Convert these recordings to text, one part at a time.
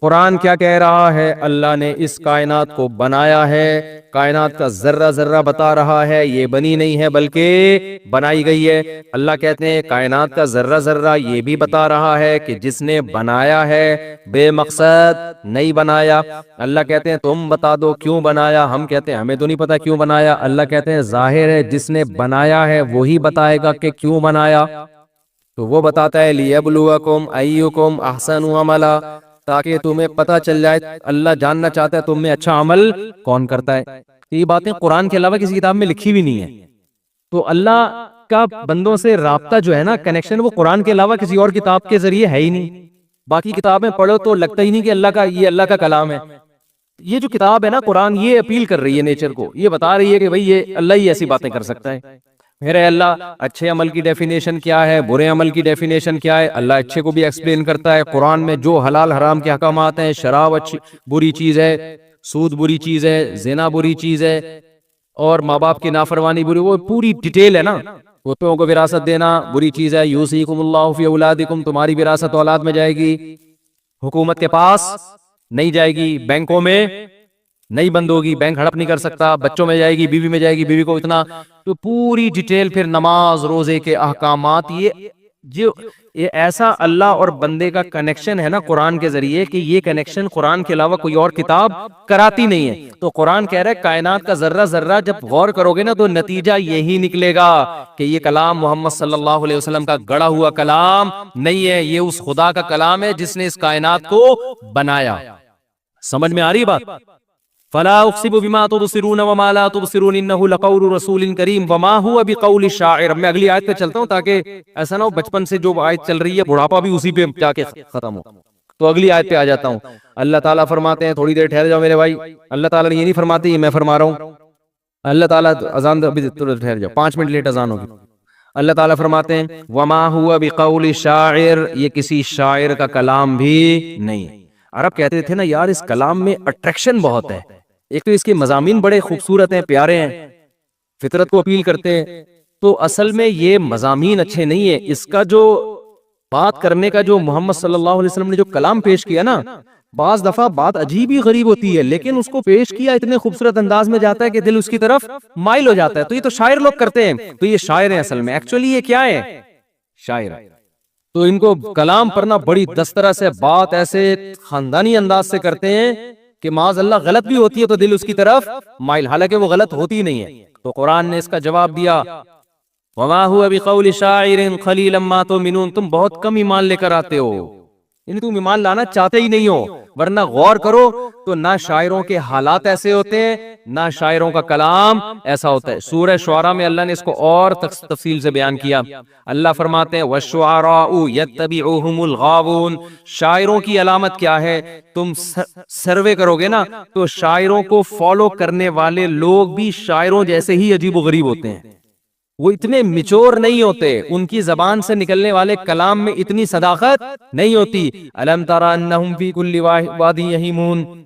قرآن کیا کہہ رہا ہے؟ اللہ نے اس کائنات کو بنایا ہے، کائنات کا ذرہ ذرہ بتا رہا ہے یہ بنی نہیں ہے بلکہ بنائی گئی ہے۔ اللہ کہتے ہیں کائنات کا ذرہ ذرہ یہ بھی بتا رہا ہے کہ جس نے بنایا ہے بے مقصد نہیں بنایا۔ اللہ کہتے ہیں تم بتا دو کیوں بنایا، ہم کہتے ہیں ہمیں تو نہیں پتا کیوں بنایا۔ اللہ کہتے ہیں ظاہر ہے جس نے بنایا ہے وہی بتائے گا کہ کیوں بنایا، تو وہ بتاتا ہے لیبلوکم ایکم احسن عملا، تاکہ تمہیں پتہ چل جائے، اللہ جاننا چاہتا ہے تم میں اچھا عمل کون کرتا ہے۔ یہ باتیں قرآن کے علاوہ کسی کتاب میں لکھی بھی نہیں ہے، تو اللہ کا بندوں سے رابطہ جو ہے نا، کنیکشن، وہ قرآن کے علاوہ کسی اور کتاب کے ذریعے ہے ہی نہیں۔ باقی کتابیں پڑھو تو لگتا ہی نہیں کہ اللہ کا کلام ہے۔ یہ جو کتاب ہے نا قرآن، یہ اپیل کر رہی ہے نیچر کو، یہ بتا رہی ہے کہ بھئی یہ اللہ ہی ایسی باتیں کر سکتا ہے۔ میرے اللہ اچھے عمل کی ڈیفینیشن کیا ہے، برے عمل کی ڈیفینیشن کیا ہے، اللہ اچھے کو بھی ایکسپلین کرتا ہے۔ قرآن میں جو حلال حرام کے احکامات ہیں، شراب اچھی بری چیز ہے، سود بری چیز ہے، زنا بری چیز ہے، اور ماں باپ کی نافرمانی بری، وہ پوری ڈیٹیل ہے نا۔ پوتوں کو وراثت دینا بری چیز ہے، یوصیکم اللہ فی اولادکم، تمہاری وراثت اولاد میں جائے گی، حکومت کے پاس نہیں جائے گی، بینکوں میں نہیں بند ہوگی، بینک ہڑپ نہیں کر سکتا، بچوں میں جائے گی، بیوی میں جائے گی، بیوی کو اتنا، تو پوری ڈیٹیل۔ پھر نماز روزے کے احکامات، یہ ایسا اللہ اور بندے کا کنیکشن ہے نا قرآن کے ذریعے، کہ یہ کنیکشن قرآن کے علاوہ کوئی اور کتاب کراتی نہیں ہے۔ تو قرآن کہہ رہا ہے کائنات کا ذرہ ذرہ جب غور کرو گے نا تو نتیجہ یہی نکلے گا کہ یہ کلام محمد صلی اللہ علیہ وسلم کا گڑا ہوا کلام نہیں ہے، یہ اس خدا کا کلام ہے جس نے اس کائنات کو بنایا۔ سمجھ میں آ رہی بات؟ فلا اقسم بما تبصرون وما لا تبصرون انه لقول رسول کریم وما هو بقول شاعر۔ میں اگلی آیت پہ چلتا ہوں تاکہ ایسا نہ ہو بچپن سے جو آیت چل رہی ہے بڑھاپا بھی اسی پہ جا کے ختم ہو۔ تو اگلی آیت پہ آ جاتا ہوں۔ اللہ تعالیٰ فرماتے ہیں، تھوڑی دیر ٹھہر جاؤ میرے بھائی، اللہ تعالیٰ نے یہ نہیں فرماتے، یہ میں فرما رہا ہوں۔ اللہ تعالیٰ اذان، ابھی ٹھہر جاؤ، 5 منٹ لیٹ اذان ہوگی۔ اللہ تعالیٰ فرماتے ہیں وما هو بقول شاعر، یہ کسی شاعر کا کلام بھی نہیں۔ عرب کہتے تھے نا یار اس کلام میں اٹریکشن بہت ہے، ایک تو اس کے مضامین بڑے خوبصورت ہیں، پیارے ہیں، فطرت کو اپیل کرتے ہیں، تو اصل میں یہ مضامین اچھے نہیں ہیں۔ اس کا جو بات کرنے کا جو محمد صلی اللہ علیہ وسلم نے جو کلام پیش کیا نا، بعض دفعہ بات عجیب ہی غریب ہوتی ہے، لیکن اس کو پیش کیا اتنے خوبصورت انداز میں جاتا ہے کہ دل اس کی طرف مائل ہو جاتا ہے۔ تو یہ تو شاعر لوگ کرتے ہیں، تو یہ شاعر ہیں اصل میں، ایکچولی یہ کیا ہے؟ شاعر۔ تو ان کو کلام پڑھنا بڑی دسترس ہے، بات ایسے خاندانی انداز سے کرتے ہیں کہ معاذ اللہ غلط بھی ہوتی ہے تو دل اس کی طرف مائل، حالانکہ وہ غلط ہوتی نہیں ہے۔ تو قرآن نے اس کا جواب دیا وما هو بقول شاعر قلیلا ما تؤمنون، تم بہت کم ایمان لے کر آتے ہو، یعنی تم ایمان لانا چاہتے ہی نہیں ہو، ورنہ غور کرو تو نہ شاعروں کے حالات ایسے ہوتے ہیں نہ شاعروں کا کلام ایسا ہوتا ہے۔ سورہ شعراء میں اللہ نے اس کو اور تفصیل سے بیان کیا۔ اللہ فرماتے ہیں وَالشُّعَرَاءُ يَتَّبِعُهُمُ الْغَاوُونَ، شاعروں کی علامت کیا ہے؟ تم سروے کرو گے نا تو شاعروں کو فالو کرنے والے لوگ بھی شاعروں جیسے ہی عجیب و غریب ہوتے ہیں، وہ اتنے میچور نہیں ہوتے، ان کی زبان سے نکلنے والے کلام میں اتنی صداقت نہیں ہوتی۔ أَلَمْ تَرَ أَنَّهُمْ فِي كُلِّ وَادٍ يَهِيمُونَ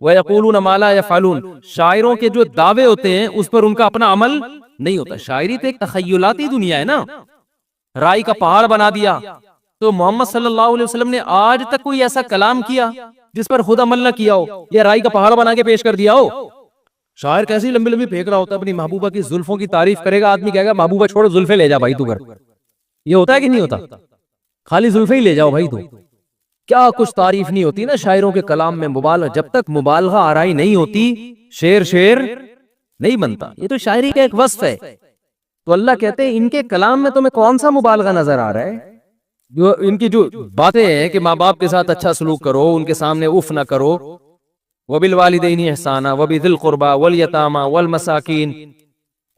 وَيَقُولُونَ مَا لَا يَفْعَلُونَ، شاعروں کے جو دعوے ہوتے ہیں اس پر ان کا اپنا عمل نہیں ہوتا۔ شاعری تو ایک تخیلاتی دنیا ہے نا، رائی کا پہاڑ بنا دیا۔ تو محمد صلی اللہ علیہ وسلم نے آج تک کوئی ایسا کلام کیا جس پر خود عمل نہ کیا ہو، یا رائی کا پہاڑ بنا کے پیش کر دیا ہو؟ شاعر کیسی لمبی لمبی پھینک رہا ہوتا ہے، اپنی محبوبہ کی زلفوں کی تعریف کرے گا، آدمی کہے گا محبوبہ چھوڑ زلفیں لے جا بھائی تو گھر۔ یہ ہوتا ہے کہ نہیں ہوتا؟ خالی زلفیں ہی لے جاؤ بھائی تو، کیا کچھ تعریف نہیں ہوتی نا شاعروں کے کلام میں۔ مبالغہ، جب تک مبالغہ آرائی نہیں ہوتی شعر نہیں بنتا۔ یہ تو شاعری کا ایک وصف ہے۔ تو اللہ کہتے ہیں ان کے کلام میں تمہیں کون سا مبالغہ نظر آ رہا ہے؟ جو ان کی جو باتیں ہیں کہ ماں باپ کے ساتھ اچھا سلوک کرو، ان کے سامنے اف نہ کرو، وَبِالْوَالِدَيْنِ إِحْسَانًا وَبِذِي الْقُرْبَى وَالْيَتَامَى وَالْمَسَاكِينِ،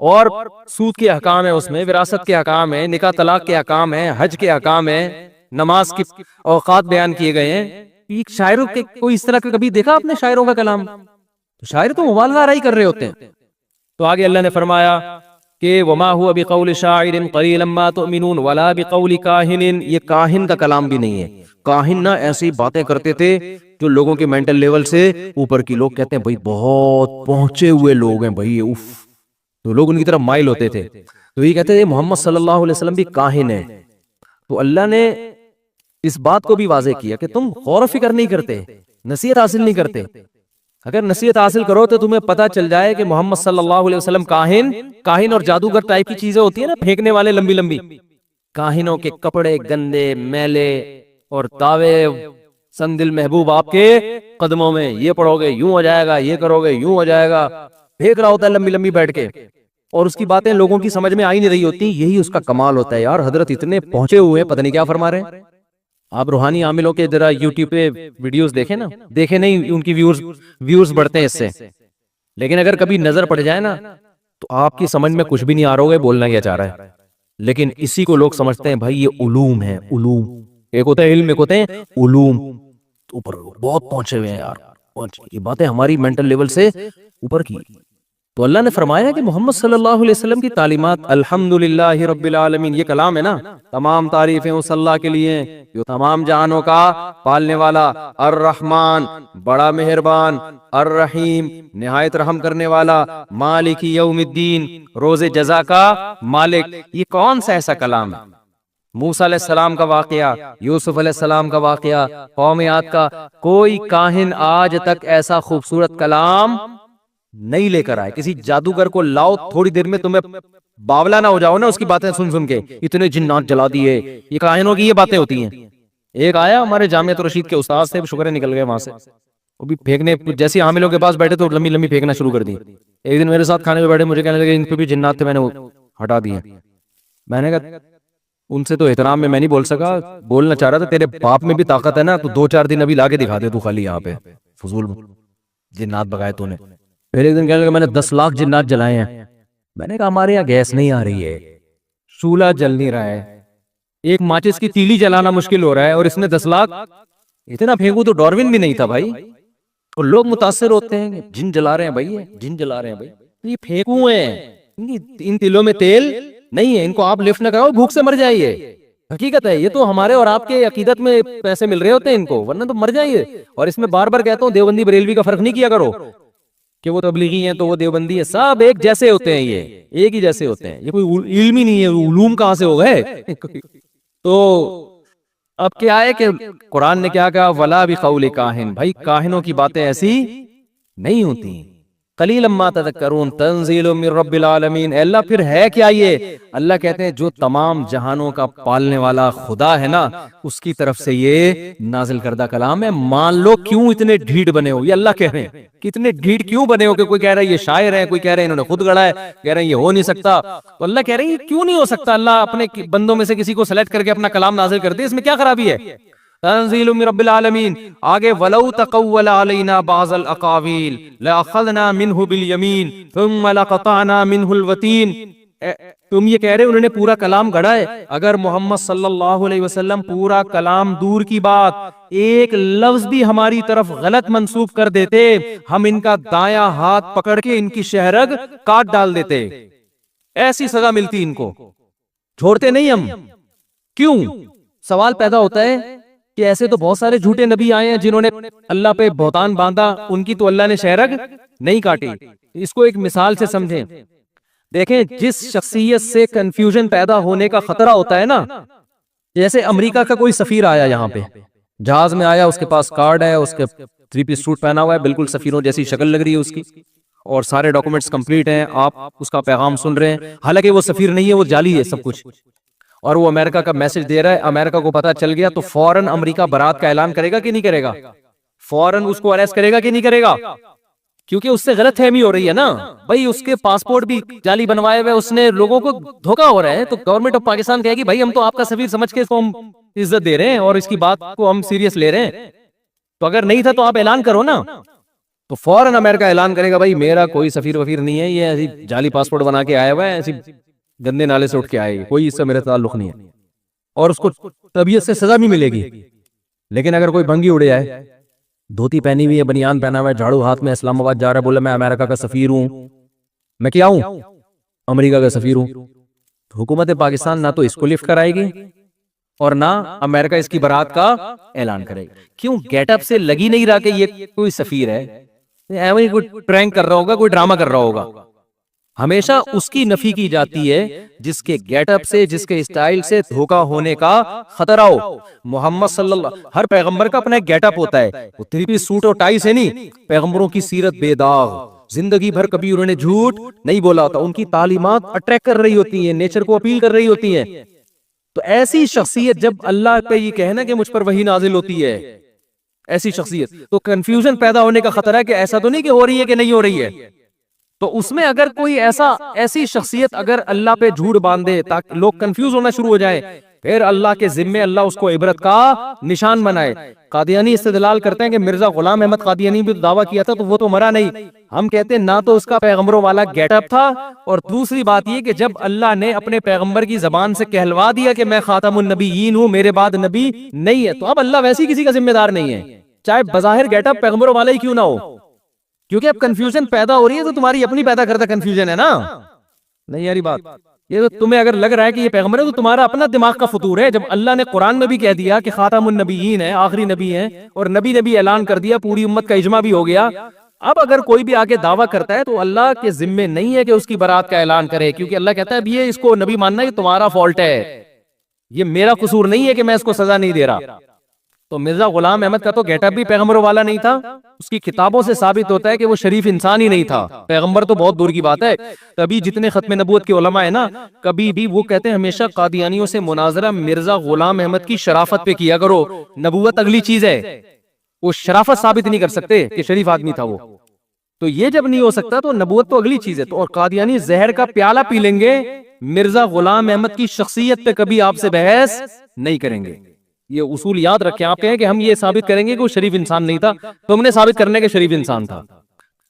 اور سود کے احکام ہیں، اس میں وراثت کے احکام ہیں، نکاح طلاق کے احکام ہیں، حج کے احکام ہیں، نماز کے اوقات بیان کیے گئے ہیں۔ شاعروں کے کوئی اس طرح کا کبھی دیکھا آپ نے شاعروں کا کلام؟ تو شاعر تو مبالغہ آرائی کر رہے ہوتے ہیں۔ تو آگے اللہ نے فرمایا کہ وما هو بقول شاعر قلیلا ما تؤمنون ولا بقول کاہن، یہ کاہن کا کلام بھی نہیں ہے۔ کاہن نہ ایسی باتیں کرتے تھے جو لوگوں کے مینٹل لیول سے اوپر کی، لوگ کہتے ہیں بھائی بہت پہنچے ہوئے لوگ ہیں بھائی، اف، تو لوگ ان کی طرف مائل ہوتے تھے۔ تو یہ کہتے تھے محمد صلی اللہ علیہ وسلم بھی کاہن ہے۔ تو اللہ نے اس بات کو بھی واضح کیا کہ تم غور و فکر نہیں کرتے، نصیحت حاصل نہیں کرتے. اگر نصیحت حاصل کرو تو تمہیں پتا چل جائے کہ محمد صلی اللہ علیہ وسلم کاہن اور جادوگر ٹائپ کی چیزیں ہوتی ہیں نا، پھینکنے والے لمبی لمبی. کاہنوں کے کپڑے گندے میلے اور دعوے سندل محبوب آپ کے قدموں میں، یہ پڑھو گے یوں ہو جائے گا، یہ کرو گے یوں ہو جائے گا، پھینک رہا ہوتا ہے لمبی لمبی بیٹھ کے، اور اس کی باتیں لوگوں کی سمجھ میں آ ہی نہیں رہی ہوتی. یہی اس کا کمال ہوتا ہے یار. حضرت اتنے پہنچے ہوئے ہیں، پتہ نہیں کیا فرما رہے ہیں. آپ روحانی عاملوں کے ذرا یوٹیوب پہ ویڈیوز دیکھیں نا، دیکھیں نہیں ان کی ویورز بڑھتے ہیں اس سے، لیکن اگر کبھی نظر پڑ جائے نا تو آپ کی سمجھ میں کچھ بھی نہیں آ رہا ہوگا بولنا کیا چاہ رہا ہے. لیکن اسی کو لوگ سمجھتے ہیں بھائی یہ علوم ہے. علوم ایک ہوتا ہے علم، ایک ہوتے ہیں علوم. اوپر بہت پہنچے ہوئے ہیں یار، یہ باتیں ہماری مینٹل لیول سے اوپر کی. تو اللہ نے فرمایا کہ محمد صلی اللہ علیہ وسلم کی تعلیمات الحمدللہ رب العالمین، یہ کلام ہے نا، تمام تعریفیں اس اللہ کے لیے جو تمام جہانوں کا پالنے والا، الرحمن بڑا مہربان، الرحیم نہایت رحم کرنے والا، مالک یوم الدین روز جزا کا مالک. یہ کون سا ایسا کلام ہے؟ موسیٰ علیہ السلام کا واقعہ، یوسف علیہ السلام کا واقعہ، قوم عاد کا. کوئی کاہن آج تک ایسا خوبصورت کلام نہیں لے کر آئے. کسی جادوگر کو لاؤ، تھوڑی دیر میں تمہیں باولا نہ ہو جاؤ نا اس کی باتیں سن سن کے، اتنے جنات جلا دیے. یہ کاہنوں کی یہ باتیں ہوتی ہیں. ایک آیا ہمارے جامعہ رشید کے استاد سے، شکر ہے نکل گئے وہاں سے، وہ بھی پھینکنے جیسے عاملوں کے پاس بیٹھے تو لمبی لمبی پھینکنا شروع کر دی. ایک دن میرے ساتھ کھانے پہ بیٹھے، مجھے کہنے لگے ان پہ بھی جنات تھے، میں نے وہ ہٹا دیے. میں نے کہا ان سے تو احترام میں نہیں بول سکا، بولنا چاہ رہا تھا تیرے باپ میں بھی طاقت ہے نا، تو 2-4 دن ابھی لا کے دکھا دے تو خالی یہاں پہ فضول جنات بگائے تو نے. پھر ایک دن کہنے لگا میں نے 10 لاکھ جنات جلائے ہیں. میں نے کہا ہمارے یہاں گیس نہیں آ رہی ہے، چولہا جل نہیں رہا ہے، ایک ماچس کی تیلی جلانا مشکل ہو رہا ہے، اور اس نے 10 لاکھ اتنا پھینکوں تو ڈاروین بھی نہیں تھا بھائی. اور لوگ متاثر ہوتے ہیں جن جلا رہے ہیں بھائی، جن جلا رہے ہیں بھائی، یہ پھینکوں ہیں، ان تلوں میں تیل نہیں ہے، ان کو آپ لفٹ نہ کراؤ بھوک سے مر جائیے. حقیقت ہے، یہ تو ہمارے اور آپ کے عقیدت میں پیسے مل رہے ہوتے ہیں ان کو، ورنہ تو مر جائیے. اور اس میں بار بار کہتا ہوں دیوبندی بریلوی کا فرق نہیں کیا کرو کہ وہ تبلیغی ہیں تو وہ دیوبندی ہے، سب ایک جیسے ہوتے ہیں، یہ ایک ہی جیسے ہوتے ہیں. یہ کوئی علم ہی نہیں ہے، علوم کہاں سے ہو گئے. تو اب کیا ہے کہ قرآن نے کیا کہا، ولا بقول کاہن، بھائی کاہنوں کی باتیں ایسی نہیں ہوتی. قلیلا ما تذکرون تنزیل من رب العالمین. اے اللہ پھر ہے کیا یہ؟ اللہ کہتے ہیں جو تمام جہانوں کا پالنے والا خدا ہے نا، اس کی طرف سے یہ نازل کردہ کلام ہے. مان لو کیوں اتنے ڈھیٹ بنے ہو، یہ اللہ کہہ رہے ہیں کہ اتنے ڈھیٹ کیوں بنے ہو، کہ کوئی کہہ رہا ہے یہ شاعر ہے، کوئی کہہ رہا ہے انہوں نے خود گڑھا ہے، کہہ رہے ہیں یہ ہو نہیں سکتا. تو اللہ کہہ رہے ہیں یہ کیوں نہیں ہو سکتا؟ اللہ اپنے بندوں میں سے کسی کو سلیکٹ کر کے اپنا کلام نازل کر دے، اس میں کیا خرابی ہے؟ تنزیل من رب العالمین. آگے ولو تقول علینا بعض الاقاویل لاخذنا منہ بالیمین ثم لقطعنا منہ الوتین. تم یہ کہہ رہے انہوں نے پورا کلام گڑھا ہے. اگر محمد صلی اللہ علیہ وسلم پورا کلام دور کی بات، ایک لفظ بھی ہماری طرف غلط منسوب کر دیتے، ہم ان کا دایاں ہاتھ پکڑ کے ان کی شہرگ کاٹ ڈال دیتے. ایسی سزا ملتی ان کو، چھوڑتے نہیں ہم. کیوں؟ سوال پیدا ہوتا ہے کہ ایسے تو بہت سارے جھوٹے نبی آئے ہیں جنہوں نے اللہ پہ بہتان باندھا، ان کی تو اللہ نے شہرگ نہیں کاٹی. اس کو ایک مثال سے سمجھیں. دیکھیں جس شخصیت سے کنفیوژن پیدا ہونے کا خطرہ ہوتا ہے نا، جیسے امریکہ کا کوئی سفیر آیا یہاں پہ، جہاز میں آیا، اس کے پاس کارڈ ہے، اس کے 3 پیس سوٹ پہنا ہوا ہے، بالکل سفیروں جیسی شکل لگ رہی ہے اس کی، اور سارے ڈاکومنٹس کمپلیٹ ہیں، آپ اس کا پیغام سن رہے ہیں. حالانکہ وہ سفیر نہیں ہے، وہ جعلی ہے سب کچھ، اور وہ امریکہ کا میسج دے رہا ہے. امریکہ کو پتا چل گیا تو فوراً امریکہ برات کا اعلان کرے گا کہ نہیں کرے گا؟ فوراً اس کو اریسٹ کرے گا کہ نہیں کرے گا؟ کیونکہ اس سے غلط فہمی ہو رہی ہے نا بھائی، اس کے پاسپورٹ بھی جعلی بنوائے ہوئے، اس نے لوگوں کو دھوکا ہو رہا ہے. تو گورنمنٹ آف پاکستان کہے گی بھائی ہم تو آپ کا سفیر سمجھ کے اس کو ہم عزت دے رہے ہیں اور اس کی بات کو ہم سیریس لے رہے ہیں، تو اگر نہیں تھا تو آپ اعلان کرو نا. تو فوراً امریکہ اعلان کرے گا بھائی میرا کوئی سفیر وفیر نہیں ہے، یہ ایسی جعلی پاسپورٹ بنا کے آیا ہوا ہے، ایسی گندے نالے سے اٹھ کے آئے، کوئی اس سے میرا تعلق نہیں ہے، اور اس کو طبیعت سے سزا بھی ملے گی. لیکن اگر کوئی بھنگی اڑے آئے، دھوتی پہنی ہوئی ہے، بنیان پہنا ہوا ہے، جھاڑو ہاتھ میں، اسلام آباد جا رہا ہے، بولے میں امریکہ کا سفیر ہوں، میں کیا ہوں؟ امریکہ کا سفیر ہوں. حکومت پاکستان نہ تو اس کو لفٹ کرائے گی اور نہ امریکہ اس کی برات کا اعلان کرے گا. کیوں؟ گیٹ اپ سے لگی نہیں رہا کہ یہ کوئی سفیر ہے، ایویں کوئی پرینک کر رہا ہوگا، کوئی ڈرامہ کر رہا ہوگا. ہمیشہ اس کی نفی کی جاتی ہے جس کے گیٹ اپ سے، جس کے اسٹائل سے دھوکا ہونے کا خطرہ ہو۔ محمد صلی اللہ، ہر پیغمبر کا اپنا ایک گیٹ اپ ہوتا ہے، وہ تھری پیس سوٹ اور ٹائی سے نہیں۔ پیغمبروں کی سیرت بے داغ، زندگی بھر کبھی انہوں نے جھوٹ نہیں بولا ہوتا، ان کی تعلیمات اٹریکٹ کر رہی ہوتی ہیں، نیچر کو اپیل کر رہی ہوتی ہیں۔ تو ایسی شخصیت جب اللہ پہ یہ کہنا کہ مجھ پر وحی نازل ہوتی ہے، ایسی شخصیت، تو کنفیوژن پیدا ہونے کا خطرہ ہے کہ ایسا تو نہیں کہ ہو رہی ہے کہ نہیں ہو رہی ہے۔ تو اس میں اگر کوئی ایسی شخصیت اگر اللہ پہ جھوٹ باندھے تاکہ لوگ کنفیوز ہونا شروع ہو جائیں، پھر اللہ کے ذمے اللہ اس کو عبرت کا نشان بنائے۔ قادیانی استدلال کرتے ہیں کہ مرزا غلام احمد قادیانی بھی دعویٰ کیا تھا تو وہ تو مرا نہیں۔ ہم کہتے ہیں نہ تو اس کا پیغمبروں والا گیٹ اپ تھا، اور دوسری بات یہ کہ جب اللہ نے اپنے پیغمبر کی زبان سے کہلوا دیا کہ میں خاتم النبیین ہوں، میرے بعد نبی نہیں ہے، تو اب اللہ ویسی کسی کا ذمہ دار نہیں ہے، چاہے بظاہر گیٹ اپ پیغمبروں والا ہی کیوں نہ ہو، کیونکہ اب کنفیوژن پیدا ہو رہی ہے تو تمہاری اپنی پیدا کرتا کنفیوژن ہے نا، نہیں یاری بات۔ یہ تو تمہیں اگر لگ رہا ہے کہ یہ پیغمبر ہے تو تمہارا اپنا دماغ کا فطور ہے۔ جب اللہ نے قرآن میں بھی کہہ دیا کہ خاتم النبیین ہے، آخری نبی ہیں، اور نبی اعلان کر دیا، پوری امت کا اجماع بھی ہو گیا، اب اگر کوئی بھی آگے دعویٰ کرتا ہے تو اللہ کے ذمے نہیں ہے کہ اس کی برات کا اعلان کرے، کیونکہ اللہ کہتا ہے اب یہ اس کو نبی ماننا یہ تمہارا فالٹ ہے، یہ میرا قصور نہیں ہے کہ میں اس کو سزا نہیں دے رہا۔ تو مرزا غلام احمد کا تو گیٹ اپ بھی پیغمبروں والا نہیں تھا، اس کی کتابوں سے ثابت ہوتا ہے کہ وہ شریف انسان ہی نہیں تھا، پیغمبر تو بہت دور کی بات ہے۔ کبھی جتنے ختم نبوت کے علماء ہیں نا، کبھی بھی وہ کہتے ہیں ہمیشہ قادیانیوں سے مناظرہ مرزا غلام احمد کی شرافت پہ کیا کرو، نبوت اگلی چیز ہے، وہ شرافت ثابت نہیں کر سکتے کہ شریف آدمی تھا وہ، تو یہ جب نہیں ہو سکتا تو نبوت تو اگلی چیز ہے۔ تو اور قادیانی زہر کا پیالہ پی لیں گے، مرزا غلام احمد کی شخصیت پہ کبھی آپ سے بحث نہیں کریں گے۔ یہ اصول یاد رکھیں، آپ کہیں کہ ہم یہ ثابت کریں گے کہ وہ شریف انسان نہیں تھا، تو ہم نے ثابت کرنے کے شریف انسان تھا۔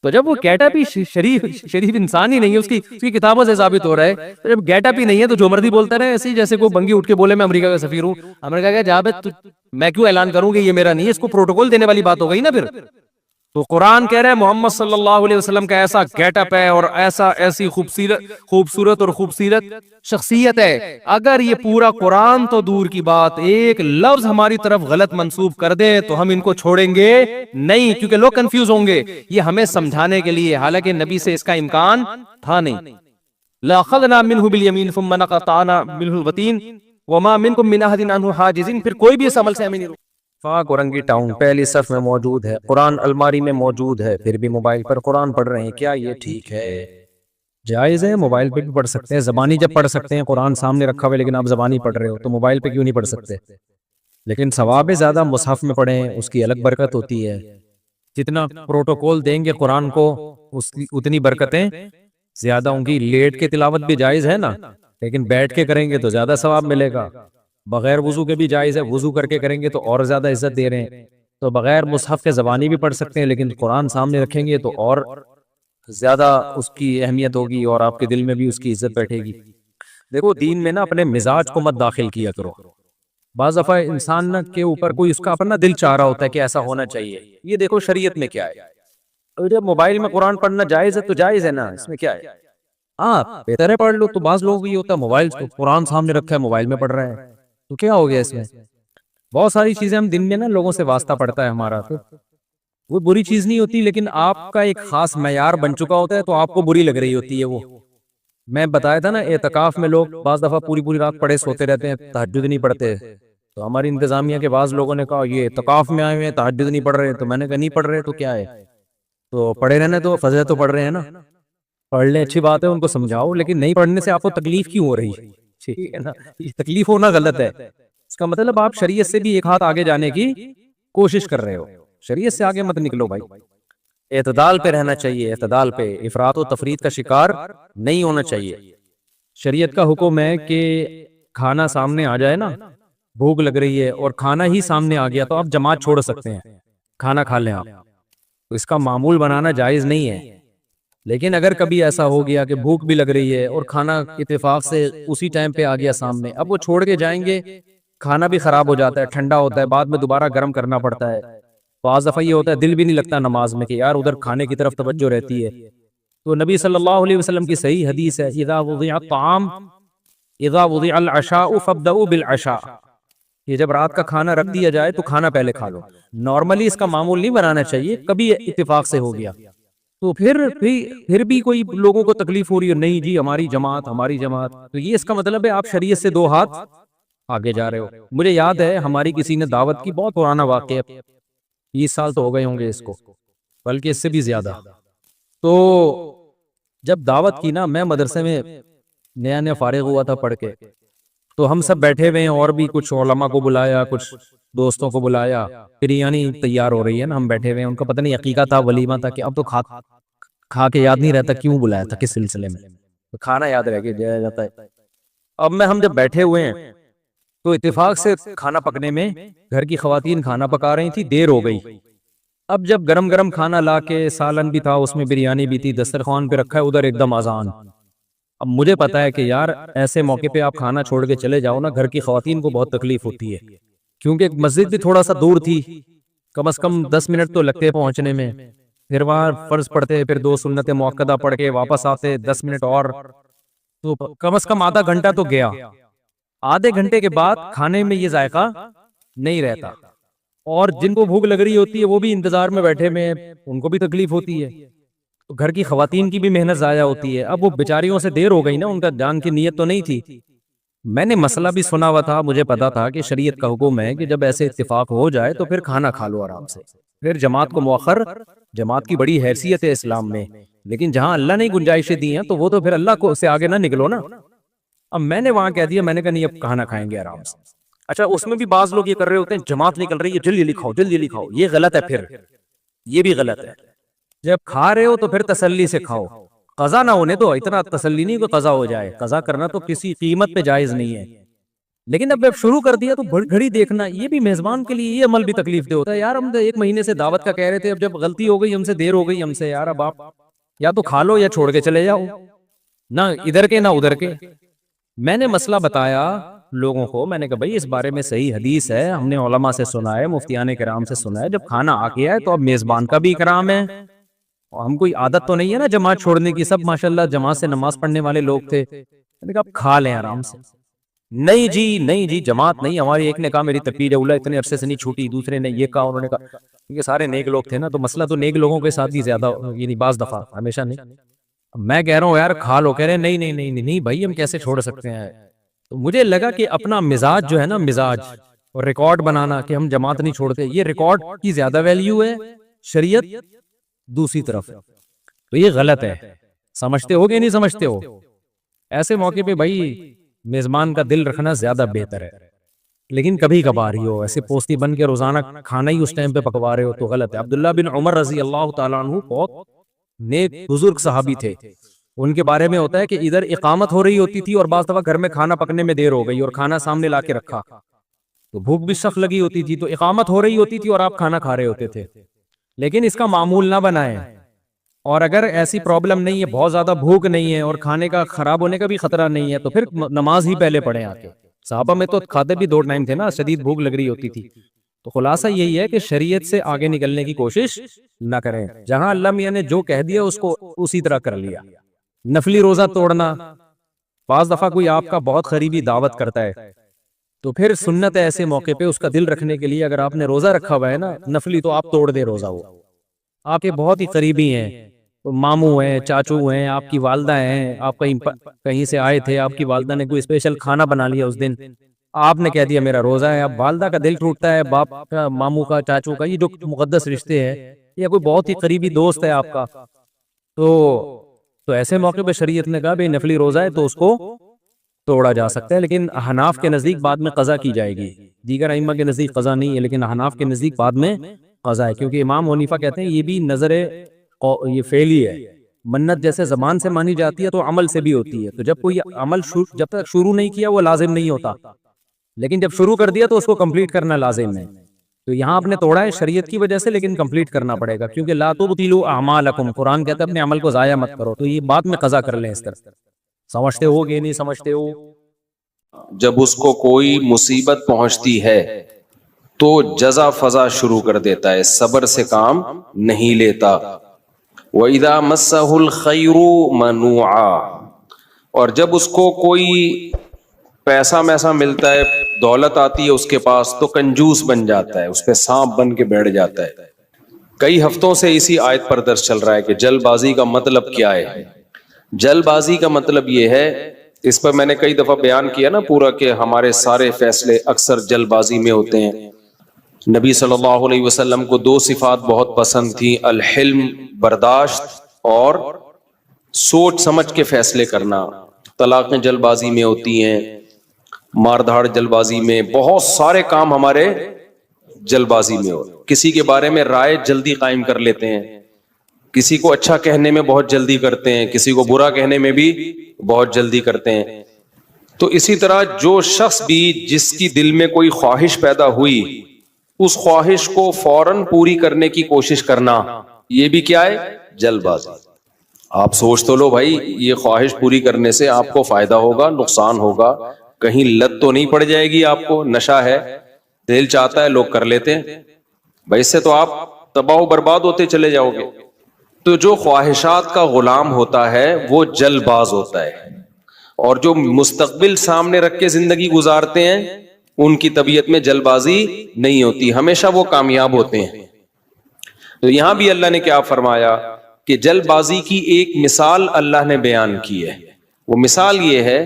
تو جب وہ گیٹ اپ ہی شریف انسان ہی نہیں ہے، اس کی کتابوں سے ثابت ہو رہا ہے، تو جب گیٹ اپ ہی نہیں ہے تو جو مرضی بولتا رہے، ایسے جیسے کوئی بنگی اٹھ کے بولے میں امریکہ کا سفیر ہوں، امریکہ کا جاب میں کیوں اعلان کروں کہ یہ میرا نہیں ہے، اس کو پروٹوکول دینے والی بات ہو گئی نا پھر۔ تو قرآن کہہ رہا ہے محمد صلی اللہ علیہ وسلم کا ایسا گیٹ اپ ہے اور ایسی خوبصورت اور خوبصورت شخصیت ہے، اگر یہ پورا قرآن تو دور کی بات ایک لفظ ہماری طرف غلط منسوب کر دے تو ہم ان کو چھوڑیں گے نہیں، کیونکہ لوگ کنفیوز ہوں گے، یہ ہمیں سمجھانے کے لیے، حالانکہ نبی سے اس کا امکان تھا نہیں۔ لَأَخَذْنَا مِنْهُ بِالْيَمِينِ ثُمَّ لَقَطَعْنَا مِنْهُ الْوَتِينَ وَمَا مِنْكُمْ مِنْ أَحَدٍ عَنْهُ حَاجِزِينَ، پھر کوئی بھی اس عمل سے ہمیں نہیں روکے۔ فاق اورنگی ٹاؤن پہلی صف میں موجود ہے، قرآن الماری میں موجود ہے، پھر بھی موبائل پر قرآن پڑھ رہے ہیں، کیا یہ ٹھیک ہے؟ جائز ہے، موبائل پہ بھی پڑھ سکتے ہیں، زبانی جب پڑھ سکتے ہیں، قرآن سامنے رکھا ہوئے لیکن آپ زبانی پڑھ رہے ہو تو موبائل پہ کیوں نہیں پڑھ سکتے؟ لیکن ثواب زیادہ مصحف میں پڑھیں، اس کی الگ برکت ہوتی ہے، جتنا پروٹوکول دیں گے قرآن کو اتنی برکتیں زیادہ ہوں گی۔ لیٹ کے تلاوت بھی جائز ہے نا، لیکن بیٹھ کے کریں گے تو زیادہ ثواب ملے گا۔ بغیر وضو کے بھی جائز ہے، وضو کر کے کریں گے تو اور زیادہ عزت دے رہے ہیں۔ تو بغیر مصحف کے زبانی بھی پڑھ سکتے ہیں، لیکن قرآن سامنے رکھیں گے تو اور زیادہ اس کی اہمیت ہوگی اور آپ کے دل میں بھی اس کی عزت بیٹھے گی۔ دیکھو دین میں نا اپنے مزاج کو مت داخل کیا کرو، بعض دفعہ انسان نا کے اوپر کوئی اس کا اپنا دل چاہ رہا ہوتا ہے کہ ایسا ہونا چاہیے، یہ دیکھو شریعت میں کیا ہے۔ جب موبائل میں قرآن پڑھنا جائز ہے تو جائز ہے نا، اس میں کیا ہے؟ آپ بہتر ہے پڑھ لو۔ تو بعض لوگ یہ ہوتا ہے موبائل قرآن سامنے رکھا ہے موبائل میں پڑھ رہا ہے، تو کیا ہو گیا اس میں؟ بہت ساری چیزیں ہم دن میں نا لوگوں سے واسطہ پڑتا ہے ہمارا، تو وہ بری چیز نہیں ہوتی، لیکن آپ کا ایک خاص معیار بن چکا ہوتا ہے تو آپ کو بری لگ رہی ہوتی ہے۔ وہ میں بتایا تھا نا اعتکاف میں لوگ بعض دفعہ پوری رات پڑے سوتے رہتے ہیں، تہجد نہیں پڑھتے، تو ہماری انتظامیہ کے بعض لوگوں نے کہا یہ اعتکاف میں آئے ہوئے ہیں تہجد نہیں پڑھ رہے، تو میں نے کہا نہیں پڑھ رہے تو کیا ہے، تو پڑھے رہنے تو فجر تو پڑھ رہے ہیں نا، پڑھ لیں اچھی بات ہے، ان کو سمجھاؤ، لیکن نہیں پڑھنے سے آپ کو تکلیف کیوں ہو رہی ہے؟ ٹھیک ہے نا، یہ تکلیف ہونا غلط ہے، اس کا مطلب آپ شریعت سے بھی ایک ہاتھ آگے جانے کی کوشش کر رہے ہو، شریعت سے آگے مت نکلو بھائی۔ اعتدال پہ رہنا چاہیے، اعتدال پہ، افراط و تفریط کا شکار نہیں ہونا چاہیے۔ شریعت کا حکم ہے کہ کھانا سامنے آ جائے نا، بھوک لگ رہی ہے اور کھانا ہی سامنے آ گیا تو آپ جماعت چھوڑ سکتے ہیں، کھانا کھا لیں آپ، تو اس کا معمول بنانا جائز نہیں ہے۔ لیکن اگر کبھی ایسا ہو گیا کہ بھوک بھی لگ رہی ہے اور کھانا اتفاق سے اسی ٹائم پہ آ گیا سامنے، اب وہ چھوڑ کے جائیں گے، کھانا بھی خراب ہو جاتا ہے، ٹھنڈا ہوتا ہے، بعد میں دوبارہ گرم کرنا پڑتا ہے، بعض دفعہ یہ ہوتا ہے دل بھی نہیں لگتا نماز میں کہ یار ادھر کھانے کی طرف توجہ رہتی ہے۔ تو نبی صلی اللہ علیہ وسلم کی صحیح حدیث ہے اذا وضع الطعام اذا وضع العشاء فابدؤوا بالعشاء، یہ جب رات کا کھانا رکھ دیا جائے تو کھانا پہلے کھا لو۔ نارملی اس کا معمول نہیں بنانا چاہیے، کبھی اتفاق سے ہو گیا تو پھر بھی کوئی لوگوں کو تکلیف ہو رہی ہے، نہیں جی ہماری جماعت ہماری جماعت، تو یہ اس کا مطلب ہے آپ شریعت سے 2 ہاتھ آگے جا رہے ہو۔ مجھے یاد ہے ہماری کسی نے دعوت کی، بہت پرانا واقعہ، 20 سال تو ہو گئے ہوں گے اس کو، بلکہ اس سے بھی زیادہ۔ تو جب دعوت کی نا، میں مدرسے میں نیا نیا فارغ ہوا تھا پڑھ کے، تو ہم سب بیٹھے ہوئے ہیں، اور بھی کچھ علماء کو بلایا، کچھ دوستوں کو بلایا، بریانی تیار ہو رہی ہے نا، ہم بیٹھے ہوئے ہیں، ان کو پتہ نہیں عقیقہ تھا ولیمہ تھا کہ اب تو کھا کے یاد نہیں رہتا کیوں بلایا تھا، کس سلسلے میں، تو کھانا یاد رہ کے جایا جاتا ہے۔ اب ہم جب بیٹھے ہوئے ہیں تو اتفاق سے کھانا پکنے میں گھر کی خواتین کھانا پکا رہی تھی، دیر ہو گئی۔ اب جب گرم گرم کھانا لا کے، سالن بھی تھا اس میں، بریانی بھی تھی، دسترخوان پہ رکھا ہے، ادھر ایک دم اذان۔ اب مجھے پتا ہے کہ یار ایسے موقع پہ آپ کھانا چھوڑ کے چلے جاؤ نا، گھر کی خواتین کو بہت تکلیف ہوتی ہے، کیونکہ مسجد بھی تھوڑا سا دور تھی، کم از کم 10 منٹ تو لگتے پہنچنے میں، پھر وہاں فرض پڑھتے، پھر 2 سنت مؤکدہ پڑھ کے واپس آتے 10 منٹ اور، تو کم از کم آدھا گھنٹہ تو گیا۔ آدھے گھنٹے کے بعد کھانے میں یہ ذائقہ نہیں رہتا، اور جن کو بھوک لگ رہی ہوتی ہے وہ بھی انتظار میں بیٹھے میں، ان کو بھی تکلیف ہوتی ہے، تو گھر کی خواتین کی بھی محنت ضائع ہوتی ہے۔ اب وہ بیچاریوں سے دیر ہو گئی نا، ان کا جان کی نیت تو نہیں تھی۔ میں نے مسئلہ بھی سنا ہوا تھا، مجھے پتا تھا کہ شریعت کا حکم ہے کہ جب ایسے اتفاق ہو جائے تو پھر کھانا کھا لو آرام سے، پھر جماعت کو مؤخر، جماعت کی بڑی حیثیت ہے اسلام میں، لیکن جہاں اللہ نے گنجائشیں دی ہیں تو وہ تو پھر اللہ کو سے آگے نہ نکلو نا۔ اب میں نے وہاں کہہ دیا، میں نے کہا نہیں اب کھانا کھائیں گے آرام سے۔ اچھا اس میں بھی بعض لوگ یہ کر رہے ہوتے ہیں، جماعت نکل رہی ہے جلدی جلدی کھاؤ جلدی جلدی کھاؤ، یہ غلط ہے، پھر یہ بھی غلط ہے۔ جب کھا رہے ہو تو پھر تسلی سے کھاؤ، قضا نہ ہونے دو، اتنا تسلی نہیں کہ قضا ہو جائے، قضا کرنا تو کسی قیمت پہ جائز نہیں ہے، لیکن اب شروع کر دیا تو گھڑی دیکھنا، یہ بھی میزبان کے لیے یہ عمل بھی تکلیف دہ ہوتا ہے۔ یار ہم 1 مہینے سے دعوت کا کہہ رہے تھے، اب جب غلطی ہو گئی ہم سے، دیر ہو گئی ہم سے، یار اب آپ یا تو کھا لو یا چھوڑ کے چلے جاؤ، نہ ادھر کے نہ ادھر کے۔ میں نے مسئلہ بتایا لوگوں کو، میں نے کہا بھائی اس بارے میں صحیح حدیث ہے، ہم نے علماء سے سنا ہے، مفتیان کرام سے سنا ہے، جب کھانا آ گیا ہے تو اب میزبان کا بھی اکرام ہے، ہم کوئی عادت تو نہیں ہے نا جماعت چھوڑنے کی، سب ماشاءاللہ جماعت سے نماز پڑھنے والے لوگ تھے، میں نے کہا اب کھا لیں آرام سے۔ نہیں جی جماعت نہیں، ہماری ایک نے کہا میری تکبیر اولیٰ اتنے عرصے سے نہیں چھوٹی، دوسرے نے یہ کہا، انہوں نے کہا، کیونکہ سارے نیک لوگ تھے نا، تو مسئلہ تو نیک لوگوں کے ساتھ ہی زیادہ، یعنی بعض دفعہ، ہمیشہ نہیں۔ میں کہہ رہا ہوں یار کھا لو، کہہ رہے نہیں بھائی ہم کیسے چھوڑ سکتے ہیں۔ تو مجھے لگا کہ اپنا مزاج جو ہے نا، مزاج اور ریکارڈ بنانا کہ ہم جماعت نہیں چھوڑتے، یہ ریکارڈ کی زیادہ ویلیو ہے، شریعت دوسری طرف ہے، تو یہ غلط ہے۔ سمجھتے ہو کہ نہیں سمجھتے ہو؟ ایسے موقع پہ بھائی میزبان کا دل رکھنا زیادہ بہتر ہے، لیکن کبھی کبھار ہی ہو، ایسے پوستی بن کے روزانہ کھانا ہی اس ٹائم پہ پکوا رہے ہو تو غلط ہے۔ عبداللہ بن عمر رضی اللہ تعالیٰ عنہ بہت نیک بزرگ صحابی تھے، ان کے بارے میں ہوتا ہے کہ ادھر اقامت ہو رہی ہوتی تھی اور بعض دفعہ گھر میں کھانا پکنے میں دیر ہو گئی اور کھانا سامنے لا کے رکھا تو بھوک بھی سخت لگی ہوتی تھی، تو اقامت ہو رہی ہوتی تھی اور آپ کھانا کھا رہے ہوتے تھے، لیکن اس کا معمول نہ بنائیں۔ اور اگر ایسی پرابلم نہیں ہے، بہت زیادہ بھوک نہیں ہے اور کھانے کا خراب ہونے کا بھی خطرہ نہیں ہے، تو پھر نماز ہی پہلے پڑھیں آ کے۔ صحابہ میں تو کھاتے بھی 2 ٹائم تھے نا، شدید بھوک لگ رہی ہوتی تھی۔ تو خلاصہ یہی ہے کہ شریعت سے آگے نکلنے کی کوشش نہ کریں، جہاں اللہ میاں نے جو کہہ دیا اس کو اسی طرح کر لیا۔ نفلی روزہ توڑنا، بعض دفعہ کوئی آپ کا بہت قریبی دعوت کرتا ہے تو پھر سنت ہے ایسے موقع پہ اس کا دل رکھنے کے لیے، اگر آپ نے روزہ رکھا ہوا ہے نا نفلی، تو آپ توڑ دیں روزہ، وہ آپ کے بہت ہی قریبی ہیں، ماموں ہیں، چاچو ہیں، آپ کی والدہ ہیں، آپ کہیں سے آئے تھے، آپ کی والدہ نے کوئی اسپیشل کھانا بنا لیا اس دن، آپ نے کہہ دیا میرا روزہ ہے، اب والدہ کا دل ٹوٹتا ہے، باپ کا، ماموں کا، چاچو کا، یہ جو مقدس رشتے ہیں، یا کوئی بہت ہی قریبی دوست ہے آپ کا، تو ایسے موقع پہ شریعت نے کہا بھئی نفلی روزہ ہے تو اس کو توڑا جا سکتا ہے، لیکن احناف کے نزدیک بعد میں قضا کی جائے گی، دیگر ائمہ کے نزدیک قضا نہیں ہے، لیکن احناف کے نزدیک بعد میں قضا ہے، کیونکہ امام حنیفہ کہتے ہیں یہ بھی نظر یہ فعلی ہے، منت جیسے زبان سے مانی جاتی ہے تو عمل سے بھی ہوتی ہے، تو جب کوئی عمل جب تک شروع نہیں کیا وہ لازم نہیں ہوتا، لیکن جب شروع کر دیا تو اس کو کمپلیٹ کرنا لازم ہے۔ تو یہاں آپ نے توڑا ہے شریعت کی وجہ سے، لیکن کمپلیٹ کرنا پڑے گا، کیونکہ لا تبطلوا اعمالکم، قرآن کہتا ہے اپنے عمل کو ضائع مت کرو، تو یہ بعد میں قضا کر لیں اس طرح۔ سمجھتے ہو کہ نہیں سمجھتے ہو؟ جب اس کو کوئی مصیبت پہنچتی ہے تو جزا فضا شروع کر دیتا ہے، صبر سے کام نہیں لیتا۔ وَإِذَا مَسَّهُ الْخَيْرُ مَنُوعًا، اور جب اس کو کوئی پیسہ میسا ملتا ہے، دولت آتی ہے اس کے پاس، تو کنجوس بن جاتا ہے، اس پہ سانپ بن کے بیٹھ جاتا ہے۔ کئی ہفتوں سے اسی آیت پر درس چل رہا ہے کہ جلد بازی کا مطلب کیا ہے. جلد بازی کا مطلب یہ ہے، اس پر میں نے کئی دفعہ بیان کیا نا پورا، کہ ہمارے سارے فیصلے اکثر جلد بازی میں ہوتے ہیں. نبی صلی اللہ علیہ وسلم کو دو صفات بہت پسند تھیں، الحلم برداشت اور سوچ سمجھ کے فیصلے کرنا. طلاقیں جلد بازی میں ہوتی ہیں، مار دھاڑ جلد بازی میں، بہت سارے کام ہمارے جلد بازی میں ہو. کسی کے بارے میں رائے جلدی قائم کر لیتے ہیں، کسی کو اچھا کہنے میں بہت جلدی کرتے ہیں، کسی کو برا کہنے میں بھی بہت جلدی کرتے ہیں. تو اسی طرح جو شخص بھی جس کی دل میں کوئی خواہش پیدا ہوئی، اس خواہش کو فوراً پوری کرنے کی کوشش کرنا، یہ بھی کیا ہے؟ جلد بازی. آپ سوچ تو لو بھائی، یہ خواہش پوری کرنے سے آپ کو فائدہ ہوگا، نقصان ہوگا، کہیں لت تو نہیں پڑ جائے گی آپ کو؟ نشہ ہے، دل چاہتا ہے، لوگ کر لیتے ہیں بھائی، اس سے تو آپ تباہ و برباد ہوتے چلے جاؤ گے. تو جو خواہشات کا غلام ہوتا ہے وہ جلد باز ہوتا ہے، اور جو مستقبل سامنے رکھ کے زندگی گزارتے ہیں ان کی طبیعت میں جلد بازی نہیں ہوتی، ہمیشہ وہ کامیاب ہوتے ہیں. تو یہاں بھی اللہ نے کیا فرمایا کہ جلد بازی کی ایک مثال اللہ نے بیان کی ہے. وہ مثال یہ ہے،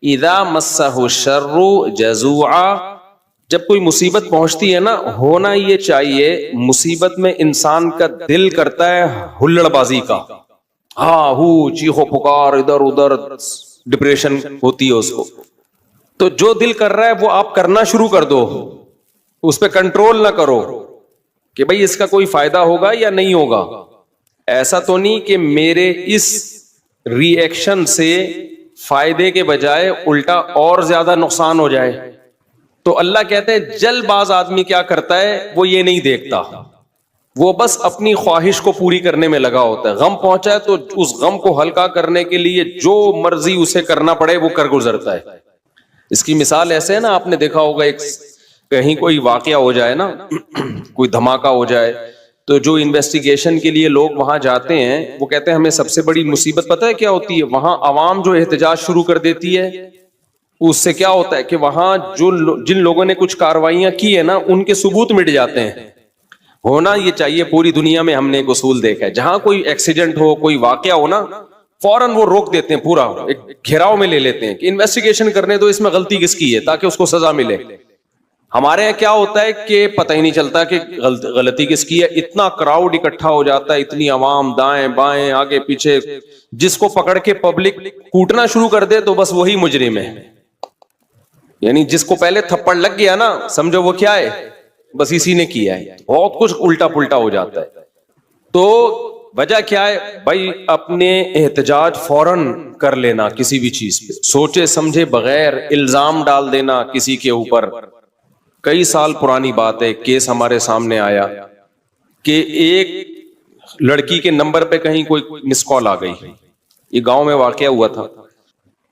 اذا مسہ الشر جزوعا، جب کوئی مصیبت پہنچتی ہے نا، ہونا یہ چاہیے مصیبت میں انسان کا دل کرتا ہے ہلڑ بازی کا، ہاں ہو چیخو پکار، ادھر ادھر ڈپریشن ہوتی ہے اس کو. تو جو دل کر رہا ہے وہ آپ کرنا شروع کر دو، اس پہ کنٹرول نہ کرو کہ بھئی اس کا کوئی فائدہ ہوگا یا نہیں ہوگا. ایسا تو نہیں کہ میرے اس ری ایکشن سے فائدے کے بجائے الٹا اور زیادہ نقصان ہو جائے. تو اللہ کہتے ہیں جلد باز آدمی کیا کرتا ہے، وہ یہ نہیں دیکھتا، وہ بس اپنی خواہش کو پوری کرنے میں لگا ہوتا ہے. غم پہنچا ہے تو اس غم کو ہلکا کرنے کے لیے جو مرضی اسے کرنا پڑے وہ کر گزرتا ہے. اس کی مثال ایسے ہے نا، آپ نے دیکھا ہوگا ایک کہیں کوئی واقعہ ہو جائے نا، کوئی دھماکہ ہو جائے، تو جو انویسٹیگیشن کے لیے لوگ وہاں جاتے ہیں وہ کہتے ہیں ہمیں سب سے بڑی مصیبت پتہ ہے کیا ہوتی ہے؟ وہاں عوام جو احتجاج شروع کر دیتی ہے، اس سے کیا ہوتا ہے کہ وہاں جن لوگوں نے کچھ کاروائیاں کی ہے نا، ان کے ثبوت مٹ جاتے ہیں. ہونا یہ چاہیے، پوری دنیا میں ہم نے ایک اصول دیکھا ہے، جہاں کوئی ایکسیڈنٹ ہو، کوئی واقعہ ہو نا، فوراً وہ روک دیتے ہیں، پورا ایک گھیراؤ میں لے لیتے ہیں کہ انویسٹیگیشن کرنے تو اس میں غلطی کس کی ہے تاکہ اس کو سزا ملے. ہمارے یہاں کیا ہوتا ہے کہ پتہ ہی نہیں چلتا کہ غلطی کس کی ہے. اتنا کراؤڈ اکٹھا ہو جاتا ہے، اتنی عوام دائیں بائیں آگے پیچھے، جس کو پکڑ کے پبلک کوٹنا شروع کر دے تو بس وہی مجرم ہے. یعنی جس کو پہلے تھپڑ لگ گیا نا، سمجھو وہ کیا ہے، بس اسی نے کیا ہے. بہت کچھ الٹا پلٹا ہو جاتا ہے. تو وجہ کیا ہے بھائی؟ اپنے احتجاج فوراً کر لینا کسی بھی چیز پہ، سوچے سمجھے بغیر الزام ڈال دینا کسی کے اوپر. کئی سال پرانی بات ہے، کیس ہمارے سامنے آیا کہ ایک لڑکی کے نمبر پہ کہیں کوئی مس کال آ گئی. یہ گاؤں میں واقعہ ہوا تھا.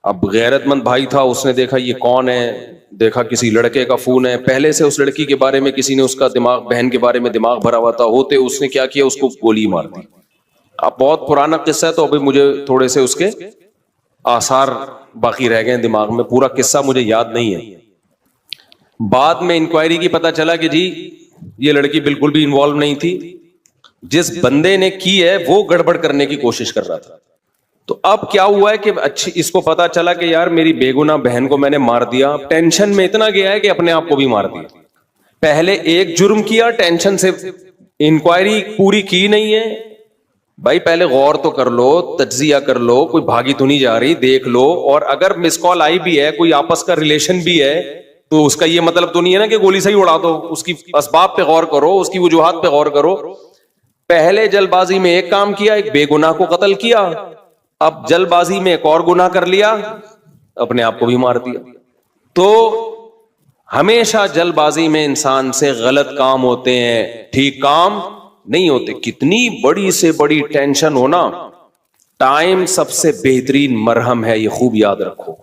اب غیرت مند بھائی تھا، اس نے دیکھا یہ کون ہے، دیکھا کسی لڑکے کا فون ہے، پہلے سے اس لڑکی کے بارے میں کسی نے اس کا دماغ، بہن کے بارے میں دماغ بھرا ہوا تھا، ہوتے اس نے کیا کیا، اس کو گولی مار دی. اب بہت پرانا قصہ ہے تو ابھی مجھے تھوڑے سے اس کے آثار باقی رہ گئے دماغ میں، پورا قصہ مجھے یاد نہیں ہے. بعد میں انکوائری کی پتا چلا کہ جی یہ لڑکی بالکل بھی انوالو نہیں تھی، جس بندے نے کی ہے وہ گڑبڑ کرنے کی کوشش کر رہا تھا. تو اب کیا ہوا ہے کہ اچھی اس کو پتا چلا کہ یار میری بے گناہ بہن کو میں نے مار دیا. ٹینشن میں اتنا گیا ہے کہ اپنے آپ کو بھی مار دیا. پہلے ایک جرم کیا، ٹینشن سے انکوائری پوری کی نہیں ہے. بھائی پہلے غور تو کر لو، تجزیہ کر لو، کوئی بھاگی تو نہیں جا رہی، دیکھ لو. اور اگر مس کال آئی بھی ہے، کوئی آپس کا ریلیشن بھی ہے، تو اس کا یہ مطلب تو نہیں ہے نا کہ گولی سے ہی اڑا دو. اس کی اسباب پہ غور کرو، اس کی وجوہات پہ غور کرو. پہلے جلد بازی میں ایک کام کیا، ایک بے گناہ کو قتل کیا، اب جلد بازی میں ایک اور گناہ کر لیا، اپنے آپ کو بھی مار دیا. تو ہمیشہ جلد بازی میں انسان سے غلط کام ہوتے ہیں، ٹھیک کام نہیں ہوتے. کتنی بڑی سے بڑی ٹینشن ہونا، ٹائم سب سے بہترین مرہم ہے، یہ خوب یاد رکھو.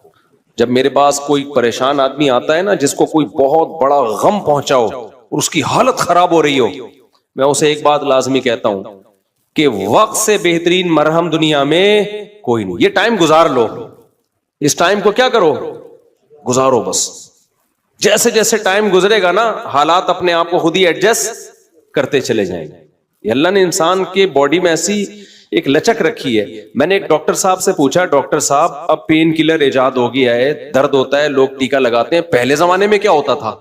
جب میرے پاس کوئی پریشان آدمی آتا ہے نا، جس کو کوئی بہت بڑا غم پہنچا ہو اور اس کی حالت خراب ہو رہی ہو، میں اسے ایک بات لازمی کہتا ہوں کہ وقت سے بہترین مرہم دنیا میں کوئی نہیں. یہ ٹائم گزار لو، اس ٹائم کو کیا کرو، گزارو. بس جیسے جیسے ٹائم گزرے گا نا، حالات اپنے آپ کو خود ہی ایڈجسٹ کرتے چلے جائیں گے. یہ اللہ نے انسان کے باڈی میں ایسی ایک لچک رکھی ہے. میں نے ایک ڈاکٹر صاحب سے پوچھا, ڈاکٹر صاحب اب پین کلر ایجاد ہو گیا ہے, درد ہوتا ہے, لوگ ٹیکا لگاتے ہیں, پہلے زمانے میں کیا ہوتا تھا؟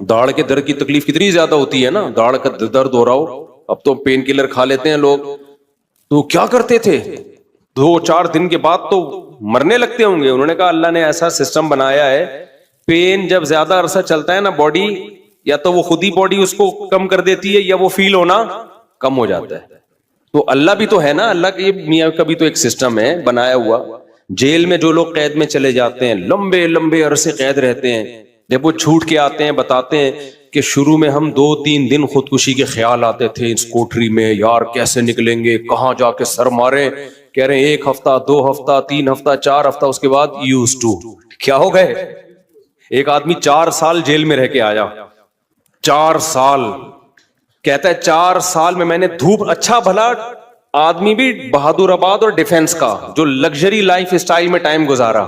داڑھ کے درد کی تکلیف کتنی زیادہ ہوتی ہے نا, داڑھ کا درد ہو رہا ہو, اب تو پین کلر کھا لیتے ہیں لوگ. تو کیا کرتے تھے 2-4 دن کے بعد تو مرنے لگتے ہوں گے. انہوں نے کہا اللہ نے ایسا سسٹم بنایا ہے, پین جب زیادہ عرصہ چلتا ہے نا باڈی, یا تو وہ خود ہی باڈی اس کو کم کر دیتی ہے یا وہ فیل ہونا کم ہو جاتا ہے. تو اللہ بھی تو ہے نا, اللہ کے میاں کا بھی تو ایک سسٹم ہے بنایا ہوا. جیل میں جو لوگ قید میں چلے جاتے ہیں, لمبے لمبے عرصے قید رہتے ہیں, جب وہ چھوٹ کے آتے ہیں بتاتے ہیں کہ شروع میں ہم 2-3 دن خودکشی کے خیال آتے تھے اس کوٹری میں, یار کیسے نکلیں گے, کہاں جا کے سر مارے. کہہ رہے ہیں 1 ہفتہ 2 ہفتہ 3 ہفتہ 4 ہفتہ, اس کے بعد یوز ٹو. کیا ہو گئے؟ ایک آدمی 4 سال جیل میں رہ کے آیا, 4 سال. کہتا ہے 4 سال میں نے دھوپ, اچھا بھلا آدمی بھی بہادر آباد اور ڈیفنس کا جو لگژری لائف اسٹائل میں ٹائم گزارا.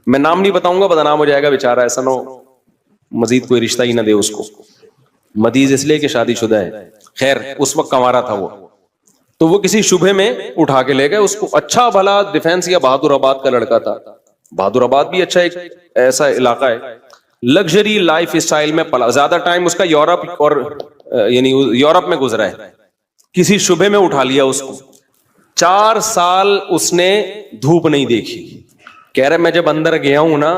میں نام نہیں بتاؤں گا, بدنام ہو جائے گا بیچارہ, ایسا نہ ہو مزید کوئی رشتہ ہی نہ دے اس کو. مدیز اس لیے کہ شادی شدہ ہے. خیر اس وقت کمارا تھا وہ, تو وہ کسی شبہ میں اٹھا کے لے گئے اس کو. اچھا بھلا ڈیفنس یا بہادر آباد کا لڑکا تھا. بہادر آباد بھی اچھا ایک ایسا علاقہ ہے, لگژری لائف اسٹائل میں پلا, زیادہ ٹائم اس کا یورپ اور یعنی یورپ میں گزرا ہے. کسی شبہ میں اٹھا لیا اس کو. 4 سال اس نے دھوپ نہیں دیکھی. کہہ رہے میں جب اندر گیا ہوں نا,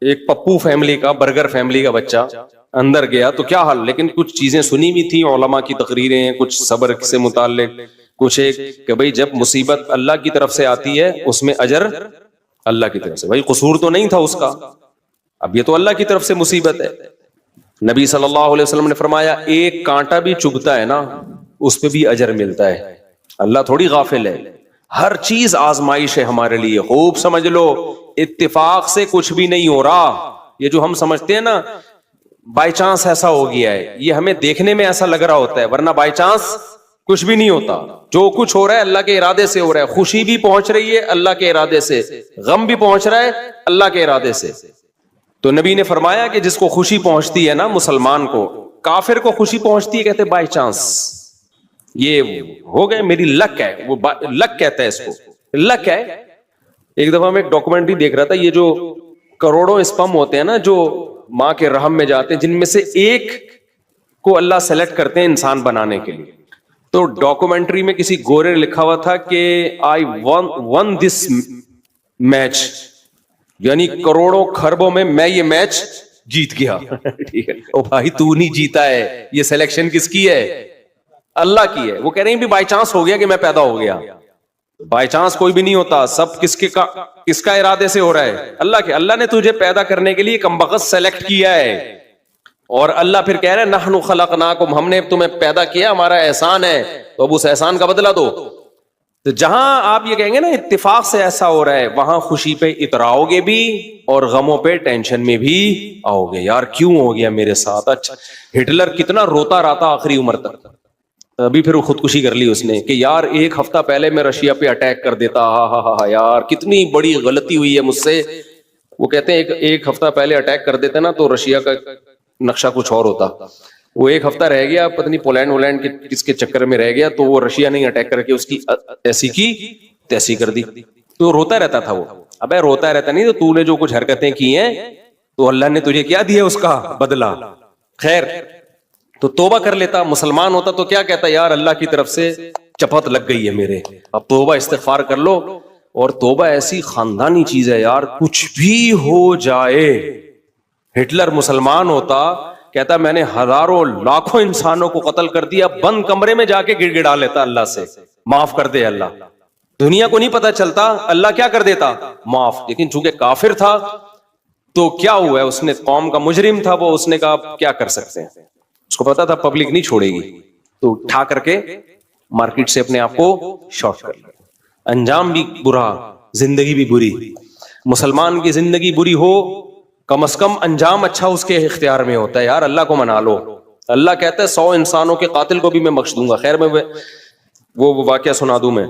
ایک پپو فیملی کا, برگر فیملی کا بچہ اندر گیا تو کیا حال, لیکن کچھ چیزیں سنی بھی تھی, علماء کی تقریریں, کچھ صبر سے متعلق, کچھ ایک کہ بھئی جب مصیبت اللہ کی طرف سے آتی ہے اس میں اجر اللہ کی طرف سے. بھئی قصور تو نہیں تھا اس کا, اب یہ تو اللہ کی طرف سے مصیبت ہے. نبی صلی اللہ علیہ وسلم نے فرمایا ایک کانٹا بھی چبھتا ہے نا اس پہ بھی اجر ملتا ہے. اللہ تھوڑی غافل ہے, ہر چیز آزمائش ہے ہمارے لیے. خوب سمجھ لو, اتفاق سے کچھ بھی نہیں ہو رہا. یہ جو ہم سمجھتے ہیں نا بائی چانس ایسا ہو گیا ہے, یہ ہمیں دیکھنے میں ایسا لگ رہا ہوتا ہے, ورنہ بائی چانس کچھ بھی نہیں ہوتا. جو کچھ ہو رہا ہے اللہ کے ارادے سے ہو رہا ہے. خوشی بھی پہنچ رہی ہے اللہ کے ارادے سے, غم بھی پہنچ رہا ہے اللہ کے ارادے سے. تو نبی نے فرمایا کہ جس کو خوشی پہنچتی ہے نا مسلمان کو, کافر کو خوشی پہنچتی ہے کہتے بائی چانس, یہ ہو گئے میری لک ہے, وہ لک کہتا ہے اس کو, لک ہے. ایک دفعہ میں ایک ڈاکومنٹری دیکھ رہا تھا, یہ جو کروڑوں اسپم ہوتے ہیں نا جو ماں کے رحم میں جاتے ہیں, جن میں سے ایک کو اللہ سلیکٹ کرتے ہیں انسان بنانے کے لیے. تو ڈاکومنٹری میں کسی گورے نے لکھا ہوا تھا کہ آئی ون دس میچ, یعنی کروڑوں خربوں میں یہ میچ جیت گیا. ٹھیک ہے, او بھائی تو نہیں جیتا ہے, یہ سلیکشن کس کی ہے؟ اللہ کی ہے. وہ کہہ رہے ہیں بھی بائی چانس ہو گیا کہ میں پیدا ہو گیا. بائی چانس کوئی بھی نہیں ہوتا, سب کس کا ارادے سے ہو رہا ہے؟ اللہ کے. اللہ نے تجھے پیدا کرنے کے لیے کمبخت سلیکٹ کیا ہے, اور اللہ پھر کہہ رہے ہیں نحن خلقناکم, ہم نے تمہیں پیدا کیا, ہمارا احسان ہے, تو اب اس احسان کا بدلہ دو. تو جہاں آپ یہ کہیں گے نا اتفاق سے ایسا ہو رہا ہے, وہاں خوشی پہ اتراؤ گے بھی اور غموں پہ ٹینشن میں بھی آؤ گے. یار کیوں ہو گیا میرے ساتھ؟ اچھا ہٹلر کتنا روتا رہتا آخری عمر تک, ابھی پھر خودکشی کر لی اس نے کہ یار 1 ہفتہ پہلے میں رشیا پہ اٹیک کر دیتا, ہاں یار کتنی بڑی غلطی ہوئی ہے مجھ سے. وہ کہتے ہیں ایک ہفتہ پہلے اٹیک کر دیتے نا تو رشیا کا نقشہ کچھ اور ہوتا. وہ 1 ہفتہ رہ گیا, پتہ نہیں پولینڈ ولینڈ کے کس کے چکر میں رہ گیا, تو وہ رشیا نہیں اٹیک کر کے اس کی ایسی کی تیسی کر دی. تو روتا رہتا تھا وہ. ابے روتا رہتا نہیں, تو نے جو کچھ حرکتیں کی ہیں تو اللہ نے تجھے کیا دیا اس کا بدلہ. خیر تو توبہ کر لیتا, مسلمان ہوتا تو کیا کہتا, یار اللہ کی طرف سے چپت لگ گئی ہے میرے, اب توبہ استغفار کر لو. اور توبہ ایسی خاندانی چیز ہے یار, کچھ بھی ہو جائے. ہٹلر مسلمان ہوتا, کہتا میں نے ہزاروں لاکھوں انسانوں کو قتل کر دیا, بند کمرے میں جا کے گڑ گڑا لیتا اللہ سے, معاف کر دے اللہ. دنیا کو نہیں پتا چلتا, اللہ کیا کر دیتا, معاف. لیکن چونکہ کافر تھا تو کیا ہوا ہے, اس نے قوم کا مجرم تھا وہ, اس نے کہا کیا کر سکتے ہیں, اس کو پتا تھا پبلک نہیں چھوڑے گی, تو اٹھا کر کے مارکیٹ سے اپنے آپ کو شارٹ کر لیا. انجام بھی برا, زندگی بھی بری. مسلمان کی زندگی بری ہو, کم از کم انجام اچھا اس کے اختیار میں ہوتا ہے. یار اللہ کو منا لو. اللہ کہتا ہے 100 انسانوں کے قاتل کو بھی میں بخش دوں گا. خیر میں وہ واقعہ سنا دوں میں.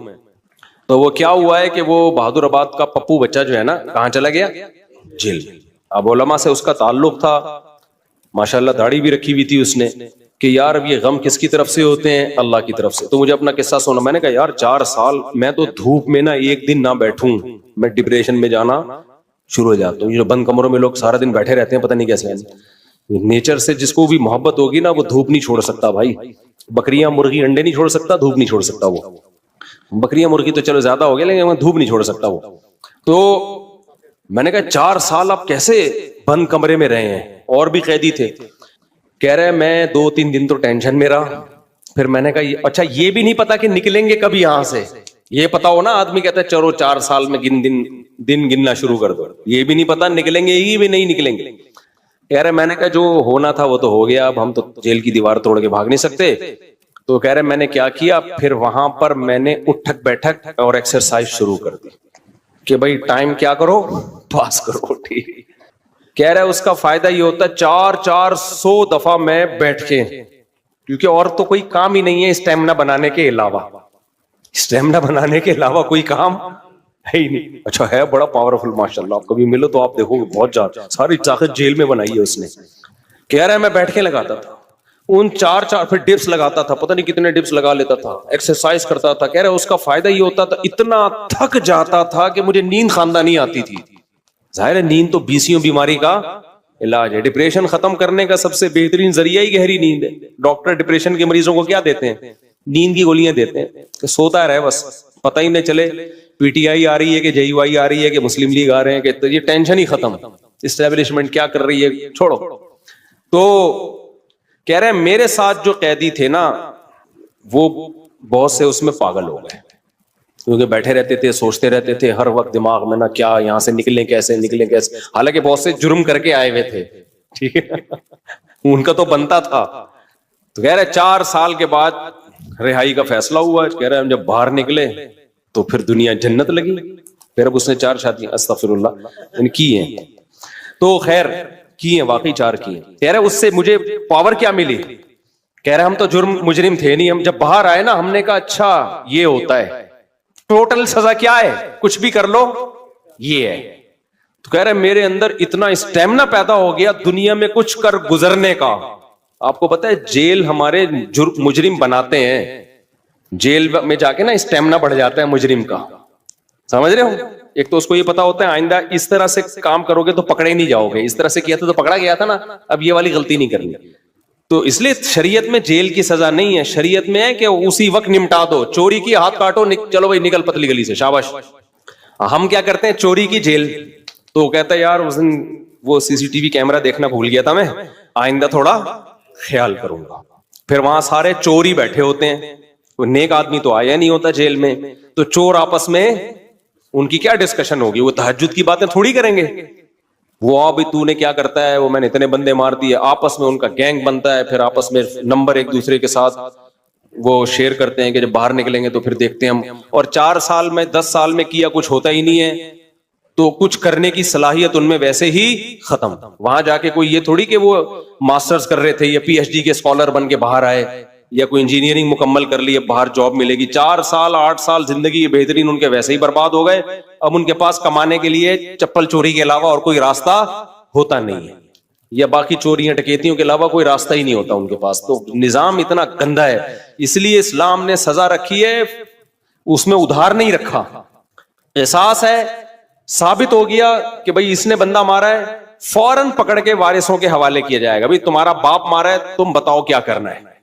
تو وہ کیا ہوا ہے کہ وہ بہادر آباد کا پپو بچہ جو ہے نا, کہاں چلا گیا, جیل. اب علماء سے اس کا تعلق تھا, ماشاءاللہ داڑھی بھی رکھی ہوئی تھی اس نے, کہ یار اب یہ غم کس کی طرف سے ہوتے ہیں؟ اللہ کی طرف سے. تو مجھے اپنا قصہ سنا. میں نے کہا یار 4 سال میں تو دھوپ میں نا ایک دن نہ بیٹھوں میں ڈپریشن میں جانا شروع ہو جاتا ہوں. یہ جو بند کمروں میں لوگ سارا دن بیٹھے رہتے ہیں پتہ نہیں کیسے. نیچر سے جس کو بھی محبت ہوگی نا وہ دھوپ نہیں چھوڑ سکتا بھائی. بکریاں مرغی انڈے نہیں چھوڑ سکتا, دھوپ نہیں چھوڑ سکتا. وہ بکریاں مرغی تو چلو زیادہ ہو گیا لیکن دھوپ نہیں چھوڑ سکتا وہ. تو میں نے کہا 4 سال آپ کیسے بند کمرے میں رہے ہیں؟ اور بھی قیدی تھے. کہہ رہے میں 2-3 دن تو ٹینشن میں رہا. پھر میں نے کہا اچھا یہ بھی نہیں پتا کہ نکلیں گے کبھی یہاں سے. یہ پتا ہو نا آدمی کہتا ہے چلو 4 سال میں دن گننا شروع کر دو. یہ بھی نہیں پتا نکلیں گے ہی بھی نہیں نکلیں گے. کہہ رہے میں نے کہا جو ہونا تھا وہ تو ہو گیا, اب ہم تو جیل کی دیوار توڑ کے بھاگ نہیں سکتے. تو کہہ رہے میں نے کیا کیا, پھر وہاں پر میں نے اٹھک بیٹھک اور ایکسرسائز شروع کر دی کہ بھائی ٹائم کیا کرو پاس کرو. ٹھیک. کہہ رہے اس کا فائدہ یہ ہوتا ہے 400 دفعہ میں بیٹھ کے, کیونکہ اور تو کوئی کام ہی نہیں ہے اسٹیمنا بنانے کے علاوہ. اسٹیمنا بنانے کے علاوہ کوئی کام ہے ہی نہیں. اچھا ہے بڑا پاورفل ماشاءاللہ, آپ کبھی ملو تو آپ دیکھو گے بہت زیادہ ساری طاقت جیل میں بنائی ہے اس نے. کہہ رہا ہے میں بیٹھ کے لگاتا تھا ان 4 پھر ڈپس لگاتا تھا, پتہ نہیں کتنے ڈپس لگا لیتا تھا, ایکسرسائز کرتا تھا. کہہ رہا اس کا فائدہ یہ ہوتا تھا اتنا تھک جاتا تھا کہ مجھے نیند خاندانی آتی تھی. ظاہر ہے نیند تو 20 بیماری کا علاج ہے. ڈپریشن ختم کرنے کا سب سے بہترین ذریعہ ہی گہری نیند ہے. ڈاکٹر ڈپریشن کے مریضوں کو کیا دیتے ہیں؟ نیند کی گولیاں دیتے ہیں کہ سوتا رہے بس, پتہ ہی نہیں چلے پی ٹی آئی آ رہی ہے کہ جے یو آئی آ رہی ہے کہ مسلم لیگ آ رہے ہیں, کہ یہ ٹینشن ہی ختم, اسٹیبلشمنٹ کیا کر رہی ہے چھوڑو. تو کہہ رہے ہیں میرے ساتھ جو قیدی تھے نا وہ بہت سے اس میں پاگل ہو گئے, کیونکہ بیٹھے رہتے تھے سوچتے رہتے تھے ہر وقت دماغ میں نا کیا یہاں سے نکلیں کیسے. حالانکہ بہت سے جرم کر کے آئے ہوئے تھے, ٹھیک ہے, ان کا تو بنتا تھا. تو کہہ رہے 4 سال کے بعد رہائی کا فیصلہ ہوا. کہہ رہے ہم جب باہر نکلے تو پھر دنیا جنت لگی. پھر اب اس نے 4 شادیاں استغفر اللہ کی ہیں. تو خیر کی ہیں, واقعی 4 کی ہیں. کہہ رہے اس سے مجھے پاور کیا ملی؟ کہہ رہے ہم تو مجرم تھے نہیں, ہم جب باہر آئے نا ہم نے کہا اچھا یہ ہوتا ہے, ٹوٹل سزا کیا ہے, کچھ بھی کر لو یہ ہے. تو کہہ رہے میرے اندر اتنا اسٹیمنا پیدا ہو گیا دنیا میں کچھ کر گزرنے کا. آپ کو پتا ہے جیل ہمارے مجرم بناتے ہیں, جیل میں جا کے نا اسٹیمنا بڑھ جاتا ہے مجرم کا, سمجھ رہے ہو. ایک تو اس کو یہ پتا ہوتا ہے آئندہ اس طرح سے کام کرو گے تو پکڑے نہیں جاؤ گے, اس طرح سے کیا تھا تو پکڑا گیا تھا نا, اب یہ والی غلطی نہیں کرنی. تو اس لیے شریعت میں جیل کی سزا نہیں ہے, شریعت میں ہے کہ اسی وقت نمٹا دو. چوری کی ہاتھ کاٹو, چلو بھائی نکل پتلی گلی سے, شاباش. ہم کیا کرتے ہیں چوری کی جیل. تو کہتا ہے یار اس دن وہ CCTV کیمرہ دیکھنا بھول گیا تھا میں, آئندہ تھوڑا خیال کروں گا. پھر وہاں سارے چور ہی بیٹھے ہوتے ہیں, کوئی نیک آدمی تو آیا نہیں ہوتا جیل میں. تو چور آپس میں ان کی کیا ڈسکشن ہوگی, وہ تہجد کی باتیں تھوڑی کریں گے. وہ ابھی تو نے کیا کرتا ہے, وہ میں نے اتنے بندے مار دیے, آپس میں ان کا گینگ بنتا ہے. پھر آپس میں نمبر ایک دوسرے کے ساتھ وہ شیئر کرتے ہیں کہ جب باہر نکلیں گے تو پھر دیکھتے ہیں ہم. اور 4 سال میں 10 سال میں کیا کچھ ہوتا ہی نہیں ہے, تو کچھ کرنے کی صلاحیت ان میں ویسے ہی ختم. وہاں جا کے کوئی یہ تھوڑی کہ وہ ماسٹرز کر رہے تھے یا PhD کے اسکالر بن کے باہر آئے, یا کوئی انجینئرنگ مکمل کر لی باہر جاب ملے گی. 4 سال 8 سال زندگی بہترین ان کے ویسے ہی برباد ہو گئے. اب ان کے پاس کمانے کے لیے چپل چوری کے علاوہ اور کوئی راستہ ہوتا نہیں ہے, یا باقی چوریاں ڈکیتیوں کے علاوہ کوئی راستہ ہی نہیں ہوتا ان کے پاس. تو نظام اتنا گندا ہے, اس لیے اسلام نے سزا رکھی ہے, اس میں ادھار نہیں رکھا. احساس ہے, ثابت ہو گیا کہ بھائی اس نے بندہ مارا ہے, فوراً پکڑ کے وارثوں کے حوالے کیا جائے گا, بھائی تمہارا باپ مارا ہے تم بتاؤ کیا کرنا ہے.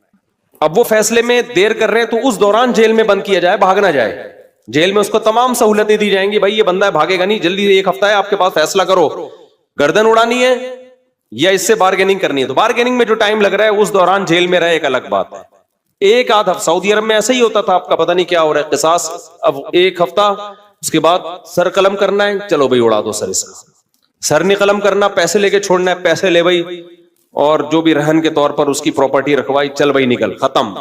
اب وہ فیصلے میں دیر کر رہے ہیں تو اس دوران جیل میں بند کیا جائے, بھاگ نہ جائے. جیل میں اس کو تمام سہولتیں دی جائیں گی, بھائی یہ بندہ ہے بھاگے گا نہیں, جلدی 1 ہفتہ ہے آپ کے پاس, فیصلہ کرو, گردن اڑانی ہے یا اس سے بارگیننگ کرنی ہے. تو بارگیننگ میں جو ٹائم لگ رہا ہے اس دوران جیل میں رہے ایک الگ بات ہے. 1 آدھ ہفتہ سعودی عرب میں ایسا ہی ہوتا تھا, آپ کا پتہ نہیں کیا ہو رہا ہے قصاص. اب 1 ہفتہ اس کے بعد سر قلم کرنا ہے, چلو بھائی اڑا دو سر اس کا. سر نہیں قلم کرنا, پیسے لے کے چھوڑنا ہے, پیسے لے بھائی, اور جو بھی رہن کے طور پر اس کی پراپرٹی رکھوائی, چل بھائی نکل, ختم.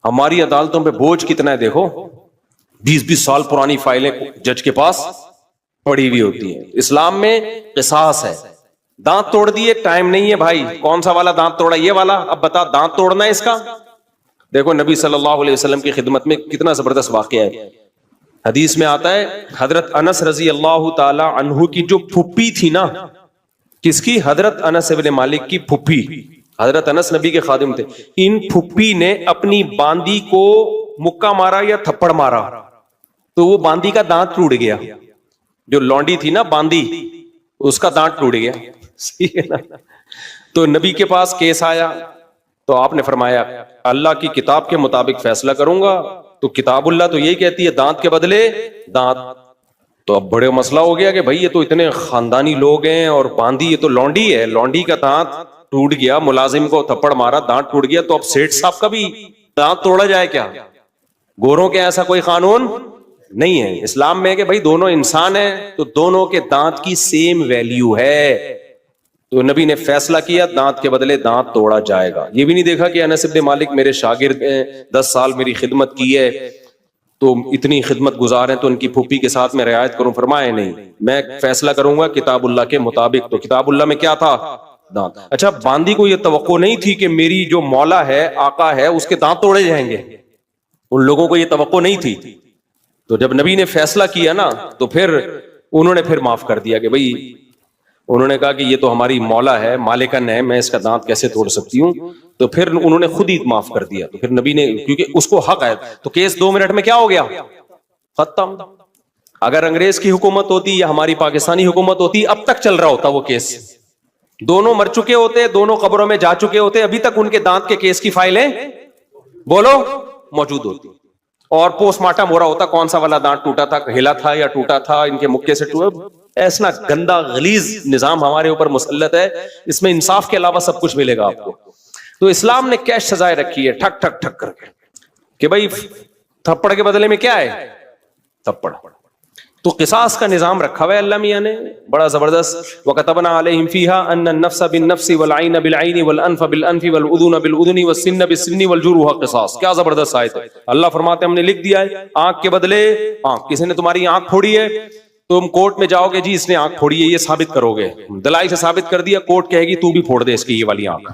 ہماری عدالتوں پہ بوجھ کتنا ہے دیکھو, 20-20 سال پرانی فائلیں جج کے پاس پڑی ہوئی ہوتی ہیں. اسلام میں قصاص ہے. دانت توڑ دیے, ٹائم نہیں ہے بھائی, کون سا والا دانت توڑا, یہ والا, اب بتا دانت توڑنا ہے اس کا. دیکھو نبی صلی اللہ علیہ وسلم کی خدمت میں کتنا زبردست واقعہ ہے. حدیث میں آتا ہے حضرت انس رضی اللہ تعالی عنہ کی جو پھپھی تھی نا, کس کی, حضرت انس ابن مالک کی پھپھی, حضرت انس نبی کے خادم تھے, ان پھپھی نے اپنی باندی کو مکہ مارا یا تھپڑ مارا تو وہ باندی کا دانت ٹوٹ گیا. جو لونڈی تھی نا باندی, اس کا دانت ٹوٹ گیا. تو نبی کے پاس کیس آیا تو آپ نے فرمایا اللہ کی کتاب کے مطابق فیصلہ کروں گا. تو کتاب اللہ تو یہی کہتی ہے دانت کے بدلے دانت. تو اب بڑے مسئلہ ہو گیا کہ بھائی یہ تو اتنے خاندانی لوگ ہیں اور باندی یہ تو لونڈی ہے, لونڈی کا دانت ٹوٹ گیا, ملازم کو تھپڑ مارا دانت ٹوٹ گیا, تو اب سیٹھ صاحب کا بھی دانت توڑا جائے کیا؟ گوروں کے ایسا کوئی قانون نہیں ہے. اسلام میں کہ بھائی دونوں انسان ہیں تو دونوں کے دانت کی سیم ویلیو ہے. تو نبی نے فیصلہ کیا دانت کے بدلے دانت توڑا جائے گا. یہ بھی نہیں دیکھا کہ انس بن مالک میرے شاگرد ہیں, 10 سال میری خدمت کی ہے تو اتنی خدمت گزار ہیں تو ان کی پھوپھی کے ساتھ میں رعایت کروں. فرمائے نہیں, میں فیصلہ کروں گا کتاب اللہ کے مطابق. تو کتاب اللہ میں کیا تھا؟ دانت. اچھا, باندی کو یہ توقع نہیں تھی کہ میری جو مولا ہے, آقا ہے, اس کے دانت توڑے جائیں گے. ان لوگوں کو یہ توقع نہیں تھی. تو جب نبی نے فیصلہ کیا نا تو پھر انہوں نے پھر معاف کر دیا کہ بھئی, انہوں نے کہا کہ یہ تو ہماری مولا ہے, مالکن ہے, میں اس کا دانت کیسے توڑ سکتی ہوں. تو پھر انہوں نے خود ہی معاف کر دیا. تو پھر نبی نے, کیونکہ اس کو حق ہے, تو کیس 2 منٹ میں کیا ہو گیا؟ ختم. اگر انگریز کی حکومت ہوتی یا ہماری پاکستانی حکومت ہوتی اب تک چل رہا ہوتا وہ کیس. دونوں مر چکے ہوتے, دونوں قبروں میں جا چکے ہوتے, ابھی تک ان کے دانت کے کیس کی فائلیں بولو موجود ہوتی. اور پوسٹ مارٹم ہو رہا ہوتا کون سا والا دانت ٹوٹا تھا, ہلا تھا یا ٹوٹا تھا, ان کے مکے سے ٹوٹا. ایسا گندا غلیظ نظام ہمارے اوپر مسلط ہے, اس میں انصاف کے علاوہ سب کچھ ملے گا آپ کو. تو اسلام نے کیا سزائیں رکھی ہے ٹھک ٹھک ٹھک کر کے کہ بھائی تھپڑ کے بدلے میں کیا ہے؟ تھپڑ. تو قصاص کا نظام رکھا ہوا ہے اللہ میاں نے بڑا زبردست. وَكَتَبْنَا عَلَيْهِمْ فِيهَا أَنَّ النَّفْسَ بِالنَّفْسِ وَالْعَيْنَ بِالْعَيْنِ وَالْأَنْفَ بِالْأَنْفِ وَالْأُذُنَ بِالْأُذُنِ وَالسِّنَّ بِالسِّنِّ وَالْجُرُوحَ قِصَاص. کیا زبردست آیت ہے. اللہ فرماتے ہیں ہم نے لکھ دیا ہے آنکھ کے بدلے آنکھ. کسی نے تمہاری آنکھ پھوڑی ہے, تم کورٹ میں جاؤ گے, جی اس نے آنکھ پھوڑی ہے, یہ ثابت کرو گے, دلائل سے ثابت کر دیا, کورٹ کہے گی تو بھی پھوڑ دے اس کی یہ والی آنکھ.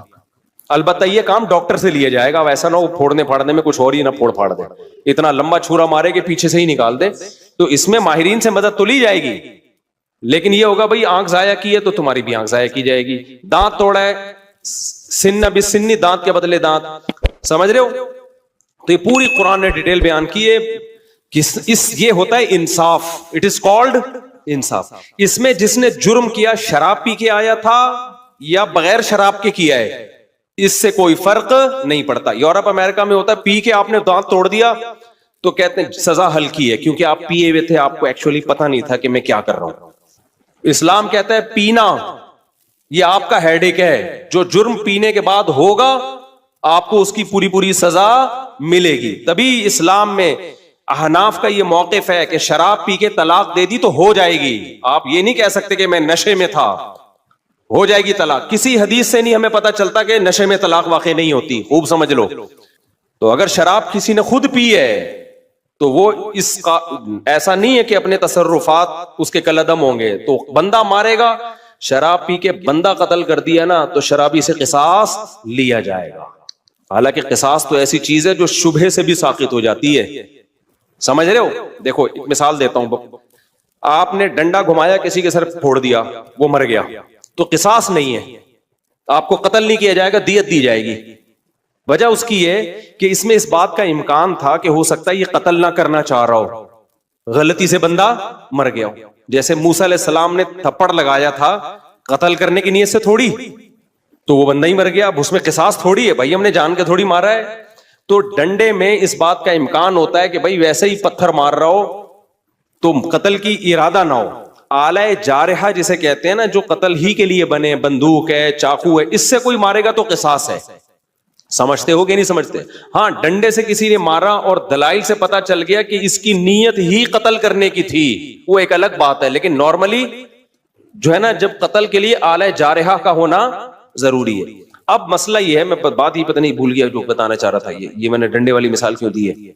البتہ یہ کام ڈاکٹر سے لیا جائے گا, ویسا نہ ہو پھوڑنے پھاڑنے میں کچھ اور ہی نہ پھوڑ پھاڑ دے, اتنا لمبا چھورا مارے کہ پیچھے سے ہی نکال دے. تو اس میں ماہرین سے مدد تو لی جائے گی, لیکن یہ ہوگا بھائی آنکھ ضائع کی ہے تو تمہاری بھی آنکھ ضائع کی جائے گی. دانت توڑا ہے, سن بالسن, دانت کے بدلے دانت. سمجھ رہے ہو؟ تو یہ پوری قرآن نے ڈیٹیل بیان کی ہے. یہ ہوتا ہے انصاف, اٹ از کالڈ انصاف. اس میں جس نے جرم کیا شراب پی کے آیا تھا یا بغیر شراب کے کیا ہے, اس سے کوئی فرق نہیں پڑتا. یورپ امریکہ میں ہوتا ہے پی کے آپ نے دانت توڑ دیا تو کہتے ہیں سزا ہلکی ہے کیونکہ آپ پیے ہوئے تھے, آپ کو ایکچولی پتہ نہیں تھا کہ میں کیا کر رہا ہوں. اسلام کہتا ہے پینا یہ آپ کا ہیڈ ایک ہے, جو جرم پینے کے بعد ہوگا آپ کو اس کی پوری پوری سزا ملے گی. تبھی اسلام میں احناف کا یہ موقف ہے کہ شراب پی کے طلاق دے دی تو ہو جائے گی. آپ یہ نہیں کہہ سکتے کہ میں نشے میں تھا, ہو جائے گی طلاق. کسی حدیث سے نہیں ہمیں پتا چلتا کہ نشے میں طلاق واقع نہیں ہوتی, خوب سمجھ لو. تو اگر شراب کسی نے خود پی ہے تو وہ اس کا ایسا نہیں ہے کہ اپنے تصرفات اس کے کالعدم ہوں گے. تو بندہ مارے گا, شراب پی کے بندہ قتل کر دیا نا تو شرابی سے قصاص لیا جائے گا. حالانکہ قصاص تو ایسی چیز ہے جو شبہے سے بھی ساقط ہو جاتی ہے. سمجھ رہے ہو؟ دیکھو ایک مثال دیتا ہوں. آپ نے ڈنڈا گھمایا, کسی کے سر پھوڑ دیا, وہ مر گیا, تو قصاص نہیں ہے, آپ کو قتل نہیں کیا جائے گا, دیت دی جائے گی. وجہ اس کی ہے کہ اس میں اس بات کا امکان تھا کہ ہو سکتا ہے یہ قتل نہ کرنا چاہ رہا ہو, غلطی سے بندہ مر گیا ہو. جیسے موسیٰ علیہ السلام نے تھپڑ لگایا تھا قتل کرنے کی نیت سے تھوڑی, تو وہ بندہ ہی مر گیا. اب اس میں قصاص تھوڑی ہے, بھائی ہم نے جان کے تھوڑی مارا ہے. تو ڈنڈے میں اس بات کا امکان ہوتا ہے کہ بھائی ویسے ہی پتھر مار رہا ہو تو قتل کی ارادہ نہ ہو. آلہ جارحہ جسے کہتے ہیں نا, جو قتل ہی کے لیے بنے, بندوق ہے, چاقو ہے, اس سے کوئی مارے گا تو قصاص ہے. سمجھتے ہو کہ نہیں سمجھتے؟ ہاں, ڈنڈے سے کسی نے مارا اور دلائل سے پتا چل گیا کہ اس کی نیت ہی قتل کرنے کی تھی, وہ ایک الگ بات ہے. لیکن نارملی جو ہے نا, جب قتل کے لیے آلہ جارحہ کا ہونا ضروری ہے. اب مسئلہ یہ ہے, میں بات ہی پتہ نہیں بھول گیا جو بتانا چاہ رہا تھا. یہ میں نے ڈنڈے والی مثال کیوں دی ہے.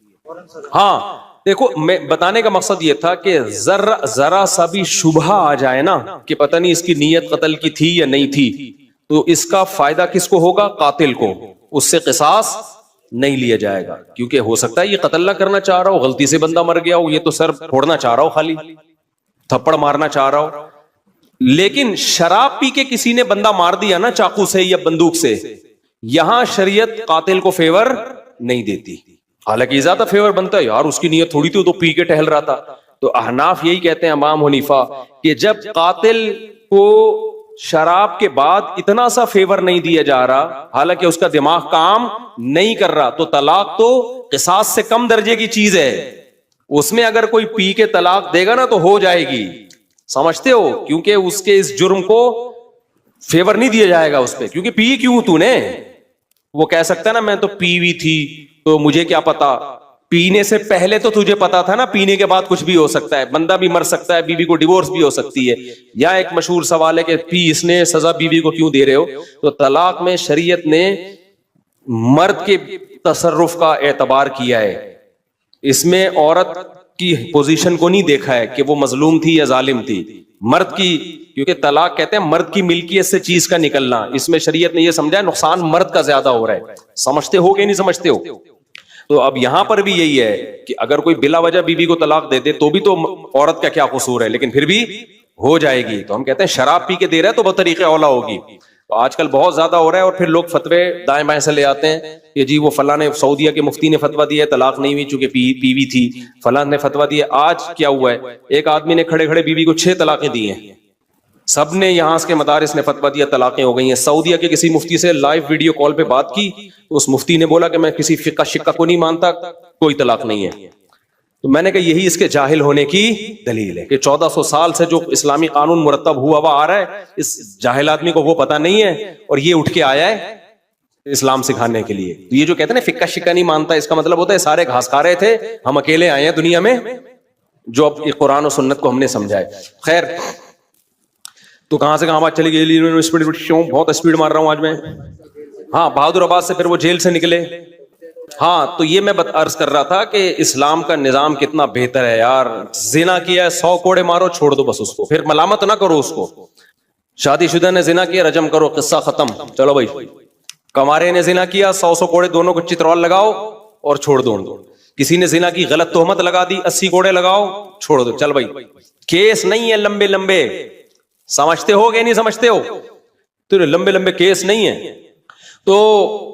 ہاں دیکھو, میں بتانے کا مقصد یہ تھا کہ ذرا سا بھی شبہ آ جائے نا کہ پتہ نہیں اس کی نیت قتل کی تھی یا نہیں تھی, تو اس کا فائدہ کس کو ہوگا؟ قاتل کو. اس سے قصاص نہیں لیا جائے گا, کیونکہ ہو سکتا ہے یہ قتل نہ کرنا چاہ رہا ہو, غلطی سے بندہ مر گیا ہو, یہ تو سر پھوڑنا چاہ رہا ہو, خالی تھپڑ مارنا چاہ رہا ہو. لیکن شراب پی کے کسی نے بندہ مار دیا نا چاقو سے یا بندوق سے, یہاں شریعت قاتل کو فیور نہیں دیتی، حالانکہ زیادہ فیور بنتا ہے، یار اس کی نیت تھوڑی تھی، تو پی کے ٹہل رہا تھا. تو احناف یہی کہتے ہیں، امام حنیفہ، کہ جب قاتل کو شراب کے بعد اتنا سا فیور نہیں دیا جا رہا، حالانکہ اس کا دماغ کام نہیں کر رہا، تو طلاق تو قصاص سے کم درجے کی چیز ہے، اس میں اگر کوئی پی کے طلاق دے گا نا تو ہو جائے گی. سمجھتے ہو؟ کیونکہ اس کے اس جرم کو فیور نہیں دیا جائے گا اس پہ، کیونکہ پی کیوں تو نے. وہ کہہ سکتا ہے نا میں تو پی ہوئی تھی تو مجھے کیا پتا، پینے سے پہلے تو تجھے پتا تھا نا، پینے کے بعد کچھ بھی ہو سکتا ہے، بندہ بھی مر سکتا ہے، بیوی کو ڈیورس بھی ہو سکتی ہے. یا ایک مشہور سوال ہے کہ پی اس نے سزا بیوی کو کیوں دے رہے ہو؟ تو طلاق میں شریعت نے مرد کے تصرف کا اعتبار کیا ہے، اس میں عورت کی پوزیشن کو نہیں دیکھا ہے کہ وہ مظلوم تھی یا ظالم تھی، مرد کی، کیونکہ طلاق کہتے ہیں مرد کی ملکیت سے چیز کا نکلنا، اس میں شریعت نے یہ سمجھا ہے نقصان مرد کا زیادہ ہو رہا ہے. سمجھتے ہو کہ نہیں سمجھتے ہو؟ تو اب یہاں پر بھی یہی ہے کہ اگر کوئی بلا وجہ بیوی کو طلاق دے دے تو بھی تو عورت کا کیا قصور ہے، لیکن پھر بھی ہو جائے گی. تو ہم کہتے ہیں شراب پی کے دے رہا ہے تو بطریق اولا ہوگی. تو آج کل بہت زیادہ ہو رہا ہے، اور پھر لوگ فتوے دائیں بائیں سے لے آتے ہیں کہ جی وہ فلاں نے، سعودیہ کے مفتی نے فتوا دیا ہے طلاق نہیں ہوئی چونکہ پیوی تھی، فلاں نے فتوا دیا. آج کیا ہوا ہے، ایک آدمی نے کھڑے کھڑے بیوی کو 6 طلاقیں دی ہیں، سب نے یہاں کے مدارس نے فتوا دیا، طلاقیں ہو گئی ہیں. سعودیہ کے کسی مفتی سے لائیو ویڈیو کال پہ بات کی تو اس مفتی نے بولا کہ میں کسی فقہ شقہ کو نہیں مانتا، کوئی طلاق نہیں ہے. تو میں نے کہا یہی اس کے جاہل ہونے کی دلیل ہے کہ 1400 سال سے جو اسلامی قانون مرتب ہوا ہوا آ رہا ہے، اس جاہل آدمی کو وہ پتہ نہیں ہے، اور یہ اٹھ کے آیا ہے اسلام سکھانے کے لیے. تو یہ جو کہتے ہیں نا فقہ شقہ نہیں مانتا، اس کا مطلب ہوتا ہے سارے گھاس کھا رہے تھے، ہم اکیلے آئے ہیں دنیا میں جو اب قرآن و سنت کو ہم نے سمجھا ہے. خیر، تو کہاں سے کہاں بات چلی گئی، بہت اسپیڈ مار رہا ہوں آج میں. ہاں، بہادر آباد سے پھر وہ جیل سے نکلے. ہاں، تو یہ میں عرض کر رہا تھا کہ اسلام کا نظام کتنا بہتر ہے یار. زنا کیا ہے 100 کوڑے مارو، چھوڑ دو بس اس کو، پھر ملامت نہ کرو اس کو. شادی شدہ نے زنا کیا، رجم کرو، قصہ ختم، چلو بھائی. کمارے نے زنا کیا، 100 کوڑے دونوں کو چترول لگاؤ اور چھوڑ دو. کسی نے زنا کی غلط تہمت لگا دی، 80 کوڑے لگاؤ، چھوڑ دو. چل بھائی، کیس نہیں ہے لمبے لمبے، سمجھتے ہو کہ نہیں سمجھتے ہو؟ تو لمبے لمبے کیس نہیں ہے. تو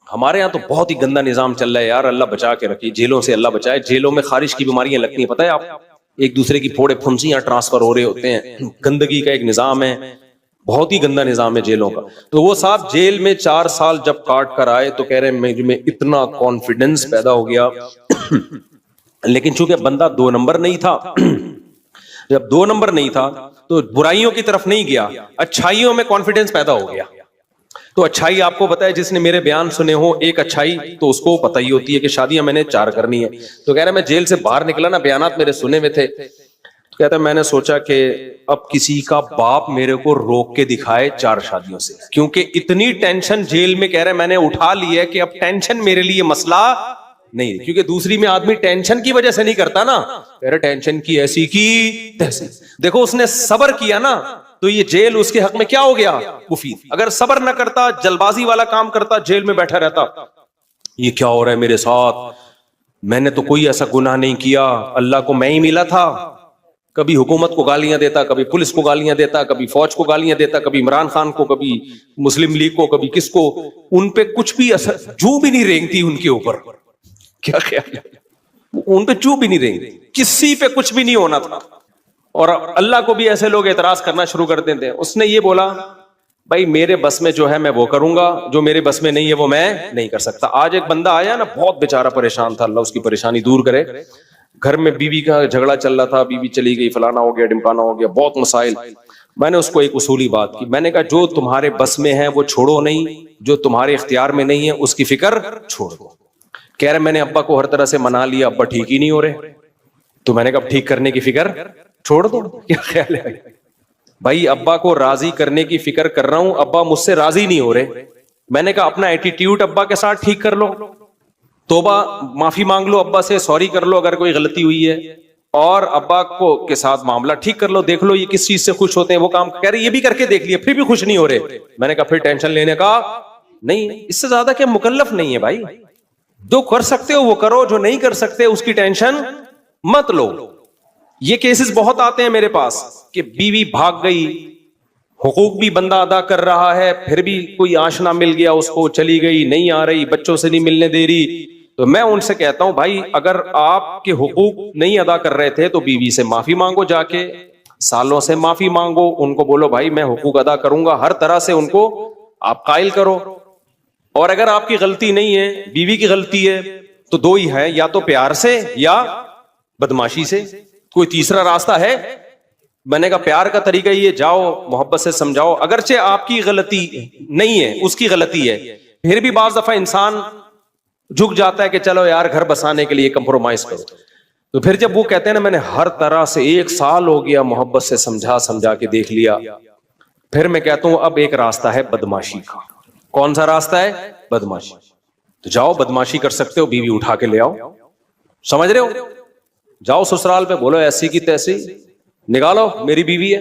ہمارے یہاں تو بہت ہی گندا نظام چل رہا ہے یار، اللہ بچا کے رکھیے، جیلوں سے اللہ بچائے. جیلوں میں خارج کی بیماریاں لگتی ہیں، پتہ ہے آپ، ایک دوسرے کی پھوڑے پھنسیاں ٹرانسفر ہو رہے ہوتے ہیں. گندگی کا ایک نظام ہے، بہت ہی گندا نظام ہے جیلوں کا. تو وہ صاحب جیل میں 4 سال جب کاٹ کر آئے تو کہہ رہے ہیں میں اتنا کانفیڈنس پیدا ہو گیا. لیکن چونکہ بندہ 2 نمبر نہیں تھا، جب 2 نمبر نہیں تھا تو برائیوں کی طرف نہیں گیا، اچھائیوں میں کانفیڈنس پیدا ہو گیا. تو اچھائی آپ کو پتا ہے، جس نے میرے بیان سنے ہو، ایک اچھائی تو اس کو پتہ ہی ہوتی ہے کہ شادیاں میں نے 4 کرنی ہے. تو کہہ رہا میں جیل سے باہر نکلا نا، بیانات میرے سنے ہوئے تھے، تو کہتا ہے میں نے سوچا کہ اب کسی کا باپ میرے کو روک کے دکھائے 4 شادیوں سے، کیونکہ اتنی ٹینشن جیل میں کہہ رہے میں نے اٹھا لی ہے کہ اب ٹینشن میرے لیے مسئلہ نہیں. کیونکہ دوسری میں آدمی ٹینشن کی وجہ سے نہیں کرتا نا، کہہ رہے ٹینشن کی ایسی کی تیسی. دیکھو اس نے صبر کیا نا، تو یہ جیل اس کے حق میں کیا ہو گیا؟ مفید. اگر صبر نہ کرتا، جلد بازی والا کام کرتا، جیل میں بیٹھا رہتا، یہ کیا ہو رہا ہے میرے ساتھ، میں نے تو کوئی ایسا گناہ نہیں کیا، اللہ کو میں ہی ملا تھا. کبھی حکومت کو گالیاں دیتا، کبھی پولیس کو گالیاں دیتا، کبھی فوج کو گالیاں دیتا، کبھی عمران خان کو، کبھی مسلم لیگ کو، کبھی کس کو. ان پہ کچھ بھی اثر، جو بھی نہیں رینگتی ان کے اوپر. کیا خیال ہے؟ ان پہ جو بھی نہیں رینگتی، کسی پہ کچھ بھی نہیں ہونا تھا. اور اللہ کو بھی ایسے لوگ اعتراض کرنا شروع کر دیتے ہیں. اس نے یہ بولا بھائی میرے بس میں جو ہے میں وہ کروں گا، جو میرے بس میں نہیں ہے وہ میں نہیں کر سکتا. آج ایک بندہ آیا نا، بہت بیچارہ پریشان تھا، اللہ اس کی پریشانی دور کرے. گھر میں بیوی کا جھگڑا چل رہا تھا، بیوی چلی گئی، فلانا ہو گیا، ڈمکانا ہو گیا، بہت مسائل. میں نے اس کو ایک اصولی بات کی، میں نے کہا جو تمہارے بس میں ہے وہ چھوڑو نہیں، جو تمہارے اختیار میں نہیں ہے اس کی فکر چھوڑ دو. کہہ رہے میں نے ابا کو ہر طرح سے منا لیا، ابا ٹھیک ہی نہیں ہو رہے. تو میں نے کہا ٹھیک کرنے کی فکر چھوڑ دو. کیا خیال ہے بھائی؟ ابا کو راضی کرنے کی فکر کر رہا ہوں، ابا مجھ سے راضی نہیں ہو رہے. میں نے کہا اپنا ایٹیٹیوڈ ابا کے ساتھ ٹھیک کر لو، توبہ معافی مانگ لو ابا سے، سوری کر لو اگر کوئی غلطی ہوئی ہے، اور ابا کو کے ساتھ معاملہ ٹھیک کر لو. دیکھ لو یہ کس چیز سے خوش ہوتے ہیں، وہ کام کہہ رہے یہ بھی کر کے دیکھ لیا پھر بھی خوش نہیں ہو رہے. میں نے کہا پھر ٹینشن لینے کا نہیں، اس سے زیادہ کہ مکلف نہیں ہے بھائی. جو کر سکتے ہو وہ کرو، جو نہیں کر سکتے اس کی ٹینشن مت لو. یہ کیسز بہت آتے ہیں میرے پاس کہ بیوی بھاگ گئی، حقوق بھی بندہ ادا کر رہا ہے، پھر بھی کوئی آشنا مل گیا اس کو، چلی گئی، نہیں آ رہی، بچوں سے نہیں ملنے دے رہی، تو میں ان سے کہتا ہوں بھائی اگر آپ کے حقوق نہیں ادا کر رہے تھے تو بیوی سے معافی مانگو، جا کے سالوں سے معافی مانگو، ان کو بولو بھائی میں حقوق ادا کروں گا، ہر طرح سے ان کو آپ قائل کرو. اور اگر آپ کی غلطی نہیں ہے، بیوی کی غلطی ہے، تو دو ہی ہے، یا تو پیار سے یا بدماشی سے، کوئی تیسرا راستہ ہے؟ میں نے کہا پیار کا طریقہ یہ، جاؤ محبت سے سمجھاؤ، اگرچہ آپ کی غلطی نہیں ہے، اس کی غلطی ہے، پھر بھی بعض دفعہ انسان جھک جاتا ہے کہ چلو یار گھر بسانے کے لیے کمپرومائز کرو. تو پھر جب وہ کہتے ہیں نا میں نے ہر طرح سے 1 سال ہو گیا محبت سے سمجھا کے دیکھ لیا، پھر میں کہتا ہوں اب ایک راستہ ہے بدماشی کا. کون سا راستہ ہے؟ بدماشی. تو جاؤ بدماشی کر سکتے ہو، بیوی اٹھا کے لے آؤ، سمجھ رہے ہو؟ جاؤ سسرال پہ بولو ایسی کی تیسی، نکالو میری بیوی ہے،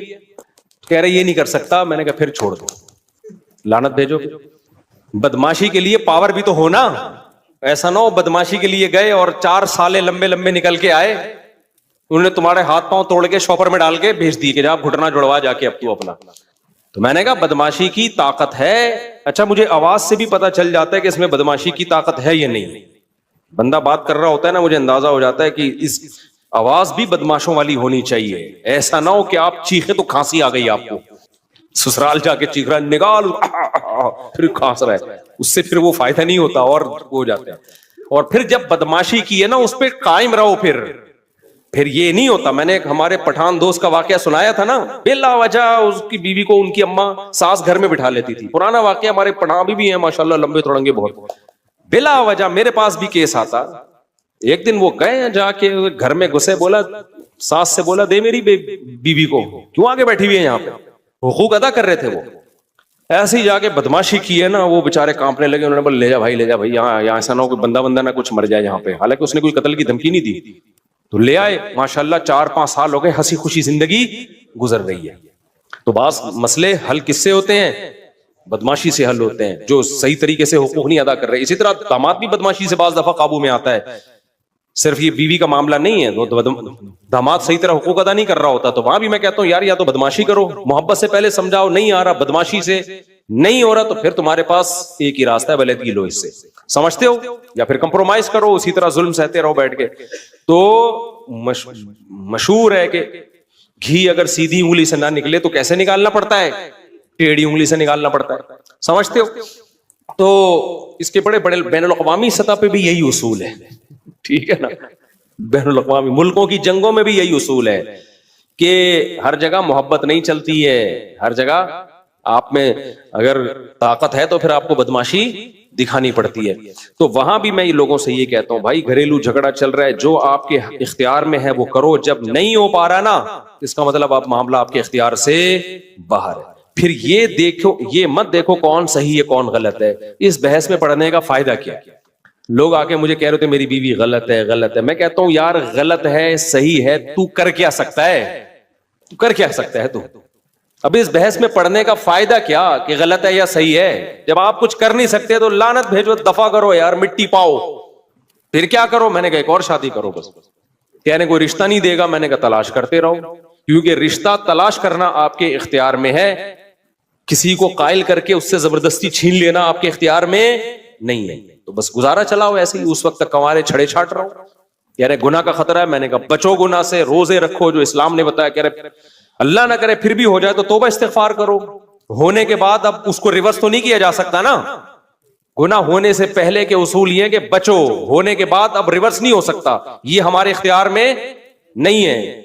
کہہ رہے یہ نہیں کر سکتا. میں نے کہا پھر چھوڑ دو، لعنت بھیجو. بدماشی کے لیے پاور بھی تو ہونا، ایسا نہ ہو بدماشی کے لیے گئے اور 4 سالے لمبے لمبے نکل کے آئے، انہوں نے تمہارے ہاتھ پاؤں توڑ کے شاپر میں ڈال کے بھیج دی کہ جا گھٹنا جڑوا جا کے اب تو اپنا. تو میں نے کہا بدماشی کی طاقت ہے. اچھا مجھے آواز سے بھی پتا چل جاتا ہے کہ اس میں بدماشی کی طاقت ہے یا نہیں. بندہ بات کر رہا ہوتا ہے نا، مجھے اندازہ ہو جاتا ہے کہ اس آواز بھی بدماشوں والی ہونی چاہیے. ایسا نہ ہو کہ آپ چیخے تو کھانسی آ گئی آپ کو، سسرال جا کے چیخ رہا ہے نکال، پھر کھانس رہا ہے، اس سے پھر وہ فائدہ نہیں ہوتا اور ہو جاتا ہے. اور پھر جب بدماشی کی ہے نا اس پہ قائم رہو، پھر یہ نہیں ہوتا. میں نے ایک ہمارے پٹھان دوست کا واقعہ سنایا تھا نا، بلا وجہ اس کی بیوی کو ان کی اماں ساس گھر میں بٹھا لیتی تھی. پرانا واقعہ، ہمارے پٹھان بھی ہیں ماشاءاللہ، لمبے تھوڑنگے بہت. بلا وجہ میرے پاس بھی کیس آتا. ایک دن وہ گئے جا کے گھر میں گھسے، بولا ساس سے بولا دے میری بیوی کو، کیوں آگے بیٹھی ہوئی ہے یہاں پہ؟ حقوق ادا کر رہے تھے وہ. ایسے ہی جا کے بدماشی کی ہے نا، وہ بےچارے کانپنے لگے. انہوں نے بولا لے جا بھائی یہاں ایسا نہ ہو کوئی بندہ نہ کچھ مر جائے یہاں پہ. حالانکہ اس نے کوئی قتل کی دھمکی نہیں دی. تو لے آئے، ماشاءاللہ 4-5 سال ہو گئے، ہنسی خوشی زندگی گزر رہی ہے. تو بعض مسئلے حل کس سے ہوتے ہیں؟ بدماشی سے حل ہوتے ہیں، جو صحیح طریقے سے حقوق نہیں ادا کر رہے. اسی طرح داماد بھی بدماشی سے بعض دفعہ قابو میں آتا ہے. صرف یہ بیوی کا معاملہ نہیں ہے، داماد صحیح طرح حقوق ادا نہیں کر رہا ہوتا، تو وہاں بھی میں کہتا ہوں یار یا تو بدماشی کرو، محبت سے پہلے سمجھاؤ، نہیں آ رہا بدماشی سے نہیں ہو رہا، تو پھر تمہارے پاس ایک ہی راستہ ہے، بلیدگی لو اس سے، سمجھتے ہو؟ یا پھر کمپرومائز کرو، اسی طرح ظلم سہتے رہو بیٹھ کے. تو مشہور ہے کہ گھی اگر سیدھی انگلی سے نہ نکلے تو کیسے نکالنا پڑتا ہے؟ ٹیڑھی انگلی سے نکالنا پڑتا ہے، سمجھتے ہو؟ تو اس کے بڑے بڑے بین الاقوامی سطح پہ بھی یہی اصول ہے، ٹھیک ہے نا؟ بین الاقوامی ملکوں کی جنگوں میں بھی یہی اصول ہے کہ ہر جگہ محبت نہیں چلتی ہے، ہر جگہ آپ میں اگر طاقت ہے تو پھر آپ کو بدماشی دکھانی پڑتی ہے. تو وہاں بھی میں لوگوں سے یہ کہتا ہوں بھائی گھریلو جھگڑا چل رہا ہے، جو آپ کے اختیار میں ہے وہ کرو، جب نہیں ہو پا رہا نا اس کا مطلب آپ معاملہ آپ کے اختیار سے باہر ہے. پھر یہ دیکھو، یہ مت دیکھو کون صحیح ہے کون غلط ہے. اس بحث میں پڑھنے کا فائدہ کیا؟ لوگ آ کے مجھے کہہ رہے تھے میری بیوی غلط ہے. میں کہتا ہوں یار غلط ہے صحیح ہے، تو کر کیا سکتا ہے؟ تو کر کیا سکتا ہے تو؟ اب اس بحث میں پڑھنے کا فائدہ کیا کہ غلط ہے یا صحیح ہے؟ جب آپ کچھ کر نہیں سکتے تو لعنت بھیجو، دفع کرو یار، مٹی پاؤ. پھر کیا کرو؟ میں نے کہا ایک اور شادی کرو بس. کہنے کوئی رشتہ نہیں دے گا، میں نے کہا تلاش کرتے رہو، کیونکہ رشتہ تلاش کرنا آپ کے اختیار میں ہے. کسی کو قائل کر کے اس سے زبردستی چھین لینا آپ کے اختیار میں نہیں ہے. تو بس گزارا چلاؤ ایسے ہی، اس وقت تک کنوارے چھڑے چھاٹ رہو. کہہ رہے گناہ کا خطرہ ہے، میں نے کہا بچو گناہ سے، روزے رکھو جو اسلام نے بتایا. کہہ رہے اللہ نہ کرے پھر بھی ہو جائے تو توبہ استغفار کرو. ہونے کے بعد اب اس کو ریورس تو نہیں کیا جا سکتا نا. گناہ ہونے سے پہلے کے اصول یہ کہ بچو، ہونے کے بعد اب ریورس نہیں ہو سکتا. یہ ہمارے اختیار میں نہیں ہے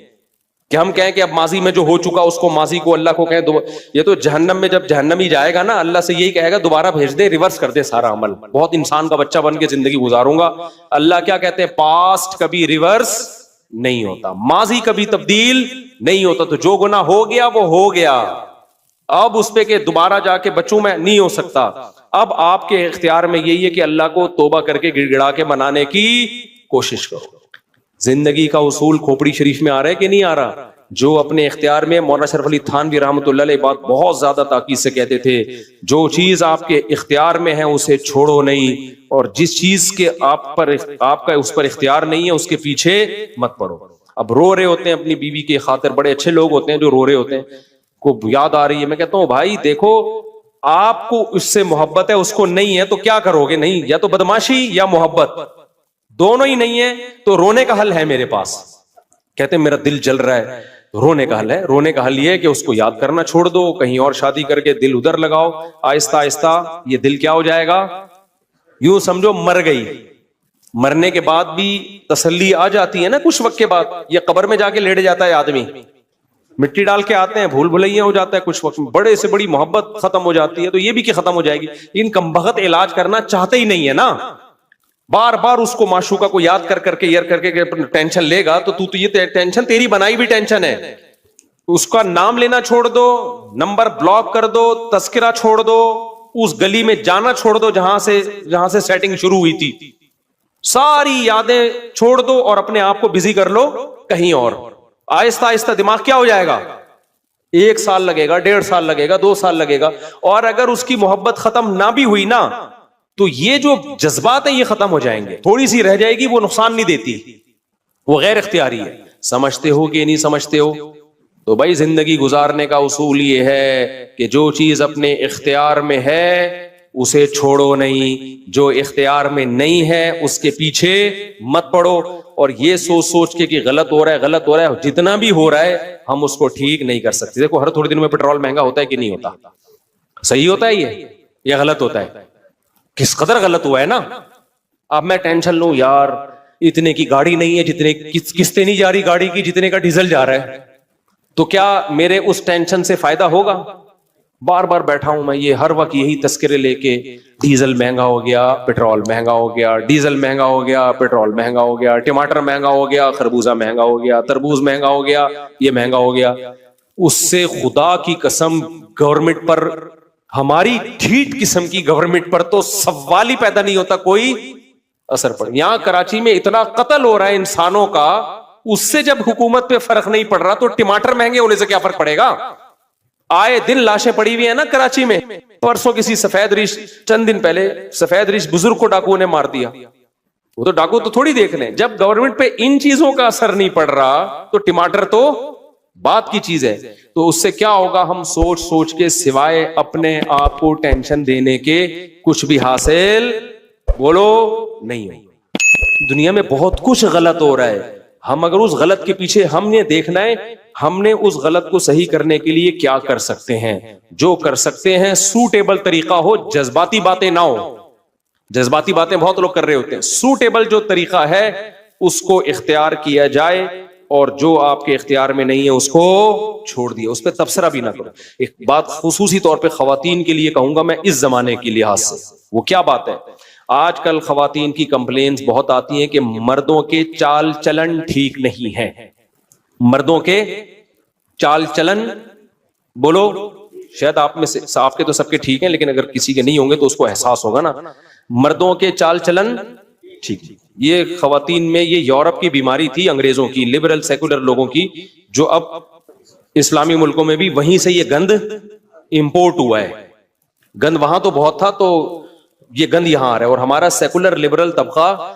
کہ ہم کہیں کہ اب ماضی میں جو ہو چکا اس کو، ماضی کو اللہ کو کہیں. یہ تو جہنم میں جب جہنمی جائے گا نا، اللہ سے یہی کہے گا دوبارہ بھیج دے، ریورس کر دے سارا عمل. بہت انسان کا بچہ بن کے زندگی گزاروں گا. اللہ کیا کہتے ہیں؟ پاسٹ کبھی ریورس نہیں ہوتا، ماضی کبھی تبدیل نہیں ہوتا. تو جو گناہ ہو گیا وہ ہو گیا، اب اس پہ کہ دوبارہ جا کے بچوں میں نہیں ہو سکتا. اب آپ کے اختیار میں یہی ہے کہ اللہ کو توبہ کر کے گڑ گڑا کے منانے کی کوشش کرو. زندگی کا اصول کھوپڑی شریف میں آ رہا ہے کہ نہیں آ رہا؟ جو اپنے اختیار میں، مولانا شرف علی تھانوی رحمۃ اللہ علیہ بات بہت زیادہ تاکید سے کہتے تھے، جو چیز آپ کے اختیار میں ہے اسے چھوڑو نہیں، اور جس چیز کے آپ کا اس پر اختیار نہیں ہے اس کے پیچھے مت پڑو. اب رو رہے ہوتے ہیں اپنی بیوی کی خاطر، بڑے اچھے لوگ ہوتے ہیں جو رو رہے ہوتے ہیں. کو یاد آ رہی ہے. میں کہتا ہوں بھائی دیکھو آپ کو اس سے محبت ہے, اس کو نہیں ہے, تو کیا کرو گے؟ نہیں, یا تو بدماشی یا محبت, دونوں ہی نہیں ہے. تو رونے کا حل ہے میرے پاس. کہتے ہیں میرا دل جل رہا ہے, رونے کا حل ہے. رونے کا حل یہ ہے کہ اس کو یاد کرنا چھوڑ دو, کہیں اور شادی کر کے دل ادھر لگاؤ. آہستہ آہستہ یہ دل کیا ہو جائے گا, یوں سمجھو مر گئی. مرنے کے بعد بھی تسلی آ جاتی ہے نا کچھ وقت کے بعد. یہ قبر میں جا کے لیٹ جاتا ہے آدمی, مٹی ڈال کے آتے ہیں, بھول بھلیا ہو جاتا ہے کچھ وقت میں, بڑے سے بڑی محبت ختم ہو جاتی ہے. تو یہ بھی کہ ختم ہو جائے گی. ان کمبخت علاج کرنا چاہتے ہی نہیں ہے نا. بار بار اس کو معشوقہ کو یاد کر کے یار کر کے ٹینشن لے گا تو یہ ٹینشن تیری بنائی بھی ٹینشن ہے. اس کا نام لینا چھوڑ دو, نمبر بلاک کر دو, تذکرہ چھوڑ دو, اس گلی میں جانا چھوڑ دو جہاں سے سیٹنگ شروع ہوئی تھی. ساری یادیں چھوڑ دو اور اپنے آپ کو بزی کر لو کہیں اور. آہستہ آہستہ دماغ کیا ہو جائے گا, 1 سال لگے گا, 1.5 سال لگے گا, 2 سال لگے گا. اور اگر اس کی محبت ختم نہ بھی ہوئی نا تو یہ جو جذبات ہیں یہ ختم ہو جائیں گے. تھوڑی سی رہ جائے گی, وہ نقصان نہیں دیتی, وہ غیر اختیاری ہے. سمجھتے ہو کہ نہیں سمجھتے ہو؟ تو بھائی زندگی گزارنے کا اصول یہ ہے کہ جو چیز اپنے اختیار میں ہے اسے چھوڑو نہیں, جو اختیار میں نہیں ہے اس کے پیچھے مت پڑو. اور یہ سوچ کے کہ غلط ہو رہا ہے, غلط ہو رہا ہے, جتنا بھی ہو رہا ہے ہم اس کو ٹھیک نہیں کر سکتے. دیکھو ہر تھوڑے دن میں پیٹرول مہنگا ہوتا ہے کہ نہیں ہوتا, صحیح ہوتا ہے یہ یا غلط ہوتا ہے؟ کس قدر غلط ہوا ہے نا. اب میں ٹینشن لوں یار اتنے کی گاڑی نہیں ہے جتنے قسطیں نہیں جا رہی گاڑی کی جتنے کا ڈیزل جا رہا ہے, تو کیا میرے اس ٹینشن سے فائدہ ہوگا؟ بار بار بیٹھا ہوں میں یہ ہر وقت یہی تذکرے لے کے, ڈیزل مہنگا ہو گیا, پیٹرول مہنگا ہو گیا, ڈیزل مہنگا ہو گیا, پیٹرول مہنگا ہو گیا, ٹماٹر مہنگا ہو گیا, خربوزہ مہنگا ہو گیا, تربوز مہنگا ہو گیا, یہ مہنگا ہو گیا. اس سے خدا کی قسم گورنمنٹ پر, ہماری ٹھیٹ قسم کی گورنمنٹ پر تو سوال ہی پیدا نہیں ہوتا کوئی اثر پڑ. یہاں کراچی میں اتنا قتل ہو رہا ہے انسانوں کا, اس سے جب حکومت پہ فرق نہیں پڑ رہا تو ٹماٹر مہنگے ہونے سے کیا فرق پڑے گا؟ آئے دن لاشیں پڑی ہوئی ہیں نا کراچی میں. پرسوں کسی سفید ریش, چند دن پہلے سفید ریش بزرگ کو ڈاکوؤں نے مار دیا. وہ تو ڈاکو تو تھوڑی دیکھ لیں, جب گورنمنٹ پہ ان چیزوں کا اثر نہیں پڑ رہا تو ٹماٹر تو بات کی چیز ہے. تو اس سے کیا ہوگا, ہم سوچ کے سوائے اپنے آپ کو ٹینشن دینے کے کچھ بھی حاصل بولو نہیں ہو. دنیا میں بہت کچھ غلط ہو رہا ہے, ہم اگر اس غلط کے پیچھے ہم نے دیکھنا ہے ہم نے اس غلط کو صحیح کرنے کے لیے کیا کر سکتے ہیں. جو کر سکتے ہیں سوٹیبل طریقہ ہو, جذباتی باتیں نہ ہو. جذباتی باتیں بہت لوگ کر رہے ہوتے ہیں, سوٹیبل جو طریقہ ہے اس کو اختیار کیا جائے, اور جو آپ کے اختیار میں نہیں ہے اس کو چھوڑ دیا, اس پہ تبصرہ بھی نہ کرو. ایک بات خصوصی طور پہ خواتین کے لیے کہوں گا میں اس زمانے کے لحاظ سے, وہ کیا بات ہے, آج کل خواتین کی کمپلینز بہت آتی ہیں کہ مردوں کے چال چلن ٹھیک نہیں ہے. مردوں کے چال چلن, بولو شاید آپ میں سے, آپ کے تو سب کے ٹھیک ہیں لیکن اگر کسی کے نہیں ہوں گے تو اس کو احساس ہوگا نا. مردوں کے چال چلن ٹھیک, یہ خواتین میں یہ یورپ کی بیماری تھی, انگریزوں کی, لبرل سیکولر لوگوں کی, جو اب اسلامی ملکوں میں بھی وہیں سے یہ گند امپورٹ ہوا ہے. گند وہاں تو بہت تھا تو یہ گند یہاں آ رہا ہے, اور ہمارا سیکولر لبرل طبقہ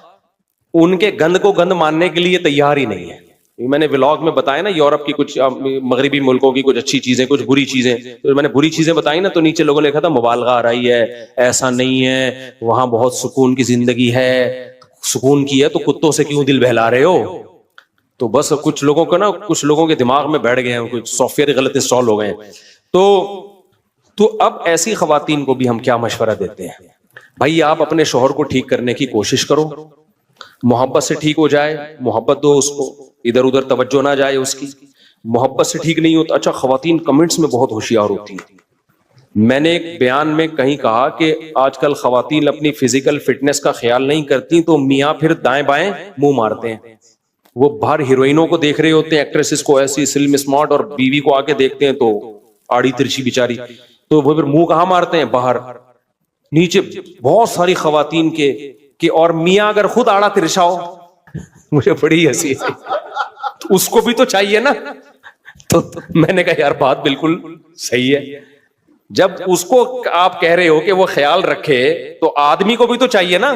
ان کے گند کو گند ماننے کے لیے تیار ہی نہیں ہے. میں نے ولاگ میں بتایا نا یورپ کی کچھ مغربی ملکوں کی کچھ اچھی چیزیں کچھ بری چیزیں, تو میں نے بری چیزیں بتائی نا تو نیچے لوگوں نے لکھا تھا مبالغہ آ رہی ہے, ایسا نہیں ہے, وہاں بہت سکون کی زندگی ہے. سکون کی ہے تو کتوں سے کیوں دل بہلا رہے ہو؟ تو بس کچھ لوگوں کو نا, کچھ لوگوں کے دماغ میں بیٹھ گئے ہیں, کچھ سافٹ ویئر غلط انسٹال ہو گئے ہیں. تو اب ایسی خواتین کو بھی ہم کیا مشورہ دیتے ہیں, بھائی آپ اپنے شوہر کو ٹھیک کرنے کی کوشش کرو, محبت سے ٹھیک ہو جائے, محبت دو اس کو, ادھر ادھر توجہ نہ جائے اس کی. محبت سے ٹھیک نہیں ہوتا. اچھا خواتین کمنٹس میں بہت ہوشیار ہوتی ہیں. میں نے ایک بیان میں کہیں کہا کہ آج کل خواتین اپنی فزیکل فٹنس کا خیال نہیں کرتی تو میاں پھر دائیں بائیں منہ مارتے ہیں. وہ باہر ہیروئنوں کو دیکھ رہے ہوتے ہیں, ایکٹریسز کو ایسی سلم اسمارٹ, اور بیوی کو آ کے دیکھتے ہیں تو آڑی ترچی بیچاری, تو وہ پھر منہ کہاں مارتے ہیں, باہر نیچے. بہت ساری خواتین کے کہ اور میاں اگر خود آڑا ترچا ہو, مجھے بڑی ہنسی, اس کو بھی تو چاہیے نا. تو میں نے کہا یار بات بالکل صحیح ہے, جب اس کو آپ کہہ رہے ہو کہ وہ خیال رکھے تو آدمی کو بھی تو چاہیے نا,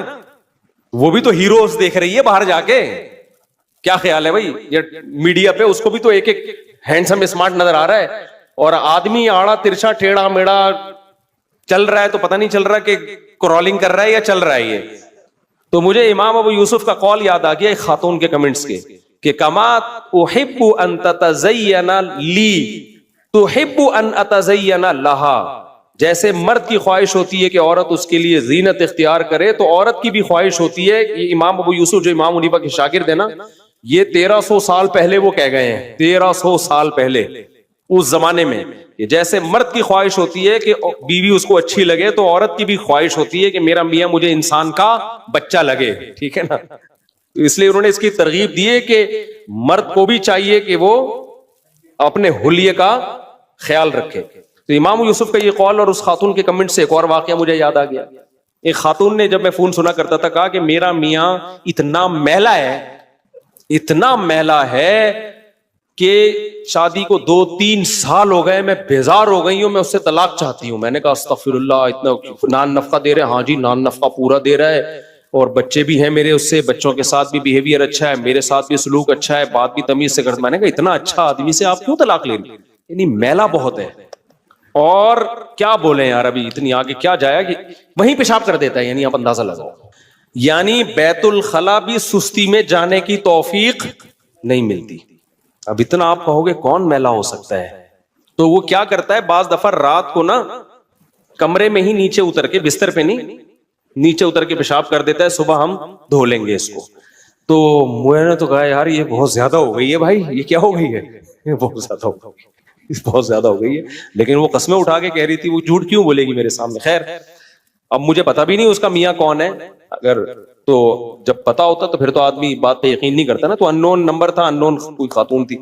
وہ بھی تو ہیروز دیکھ رہی ہے باہر جا کے. کیا خیال ہے بھائی, یہ میڈیا پہ اس کو بھی تو ایک ایک ہینڈسم اسمارٹ نظر آ رہا ہے, اور آدمی آڑا ترچھا ٹیڑھا میڑا چل رہا ہے تو پتہ نہیں چل رہا کہ کرالنگ کر رہا ہے یا چل رہا ہے یہ. تو مجھے امام ابو یوسف کا قول یاد آ گیا ایک خاتون کے کمنٹس کے کہ کما احب ان تتزین لی تحب ان اتزین لہا. جیسے مرد کی خواہش ہوتی ہے کہ عورت اس کے لیے زینت اختیار کرے تو عورت کی بھی خواہش ہوتی ہے. یہ امام ابو یوسف جو امام حنیفہ کے شاگرد ہیں نا, یہ 1300 سال پہلے وہ کہہ گئے ہیں, 1300 سال پہلے اس زمانے میں. جیسے مرد کی خواہش ہوتی ہے کہ بیوی اس کو اچھی لگے تو عورت کی بھی خواہش ہوتی ہے کہ میرا میاں مجھے انسان کا بچہ لگے. ٹھیک ہے نا, تو اس لیے انہوں نے اس کی ترغیب دی ہے کہ مرد کو بھی چاہیے کہ وہ اپنے حلیے کا خیال رکھے. تو امام یوسف کا یہ قول اور اس خاتون کے کمنٹ سے ایک اور واقعہ مجھے یاد آ گیا. ایک خاتون نے جب میں فون سنا کرتا تھا کہا کہ میرا میاں اتنا میلا ہے, اتنا میلا ہے کہ شادی کو 2-3 سال ہو گئے, میں بیزار ہو گئی ہوں, میں اس سے طلاق چاہتی ہوں. میں نے کہا استغفر اللہ, اتنا نان نفقہ دے رہے ہیں؟ ہاں جی نان نفقہ پورا دے رہا ہے, اور بچے بھی ہیں میرے اس سے, بچوں کے ساتھ بھی بیہیویئر اچھا ہے, میرے ساتھ بھی سلوک اچھا ہے, بات بھی تمیز سے کرتا. میں نے کہا اتنا اچھا آدمی سے آپ کیوں طلاق لے رہی ہیں؟ یعنی میلا بہت ہے. اور کیا بولیں یار, ابھی اتنی آگے کیا جایا کہ وہیں پیشاب کر دیتا ہے. یعنی آپ اندازہ لگاؤ, یعنی بیت الخلا بھی سستی میں جانے کی توفیق نہیں ملتی. اب اتنا آپ کہو گے کون میلا ہو سکتا ہے, تو وہ کیا کرتا ہے بعض دفعہ رات کو نا کمرے میں ہی نیچے اتر کے, بستر پہ نہیں, نیچے اتر کے پیشاب کر دیتا ہے, صبح ہم دھو لیں گے اس کو. تو میں نے تو کہا یار یہ بہت زیادہ ہو گئی ہے بھائی, یہ کیا ہو گئی ہے, یہ بہت زیادہ ہو گئی, بہت زیادہ ہو گئی ہے. لیکن وہ قسمیں اٹھا کے کہہ رہی تھی, وہ جھوٹ کیوں بولے گی میرے سامنے. خیر اب مجھے پتا بھی نہیں اس کا میاں کون ہے, اگر تو جب پتا ہوتا تو پھر تو آدمی بات پہ یقین نہیں کرتا نا. تو اننون نمبر تھا, اننون کوئی خاتون تھی.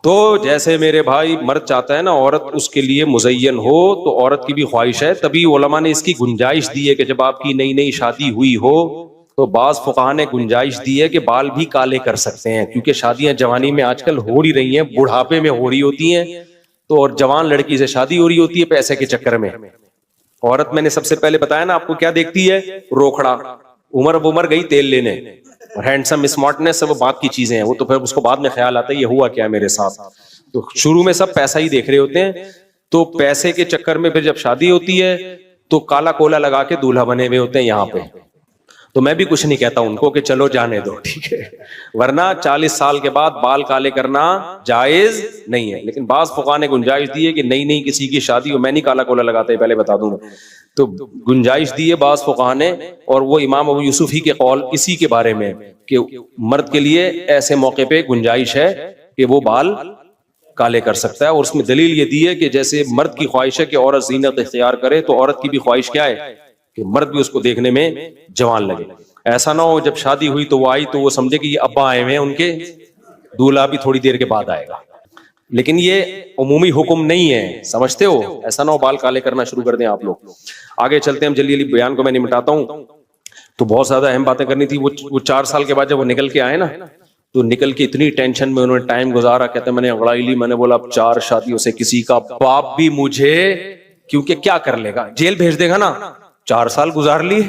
تو جیسے میرے بھائی مرد چاہتا ہے نا عورت اس کے لیے مزین ہو, تو عورت کی بھی خواہش ہے. تبھی علماء نے اس کی گنجائش دی ہے کہ جب آپ کی نئی نئی شادی ہوئی ہو تو بعض فقہاء نے گنجائش دی ہے کہ بال بھی کالے کر سکتے ہیں, کیونکہ شادیاں جوانی میں آج کل ہو ہی رہی ہیں, بڑھاپے میں ہو رہی ہوتی ہیں. تو اور جوان لڑکی سے شادی ہو رہی ہوتی ہے پیسے کے چکر میں. عورت میں نے سب سے پہلے بتایا نا آپ کو کیا دیکھتی ہے, روکھڑا, عمر گئی تیل لینے, ہینڈسم اسمارٹنس وہ بات کی چیزیں ہیں, وہ تو پھر اس کو بعد میں خیال آتا ہے یہ ہوا کیا میرے ساتھ. تو شروع میں سب پیسہ ہی دیکھ رہے ہوتے ہیں, تو پیسے کے چکر میں پھر جب شادی ہوتی ہے تو کالا کولا لگا کے دولہا بنے ہوئے ہوتے ہیں یہاں پہ. تو میں بھی کچھ نہیں کہتا ان کو کہ چلو جانے دو, ٹھیک ہے, ورنہ 40 سال کے بعد بال کالے کرنا جائز نہیں ہے. لیکن بعض فقہاء نے گنجائش دی ہے کہ نئی کسی کی شادی ہو, میں نہیں کالا کولا لگاتا, پہلے بتا دوں, تو گنجائش دی ہے بعض فقہاء نے. اور وہ امام ابو یوسف ہی کے قول اسی کے بارے میں کہ مرد کے لیے ایسے موقع پہ گنجائش ہے کہ وہ بال کالے کر سکتا ہے. اور اس میں دلیل یہ دی ہے کہ جیسے مرد کی خواہش ہے کہ عورت زینت اختیار کرے, تو عورت کی بھی خواہش کیا ہے کہ مرد بھی اس کو دیکھنے میں جوان لگے. ایسا نہ ہو جب شادی ہوئی تو وہ آئی تو وہ سمجھے کہ یہ ابا آئے ہوئے ہیں ان کے, دولہا بھی تھوڑی دیر کے بعد آئے گا. لیکن یہ عمومی حکم نہیں ہے, سمجھتے ہو, ایسا نہ ہو بال کالے کرنا شروع کر دیں آپ لوگ. آگے چلتے ہیں, جلدی بیان کو میں نمٹاتا ہوں. تو بہت زیادہ اہم باتیں کرنی تھی. وہ 4 سال کے بعد جب وہ نکل کے آئے نا, تو نکل کے اتنی ٹینشن میں انہوں نے ٹائم گزارا. کہتے ہیں میں نے انگڑائی لی, میں نے بولا اب 4 شادیوں سے کسی کا باپ بھی مجھے, کیونکہ کیا کر لے گا, جیل بھیج دے گا نا. 4 سال گزار لی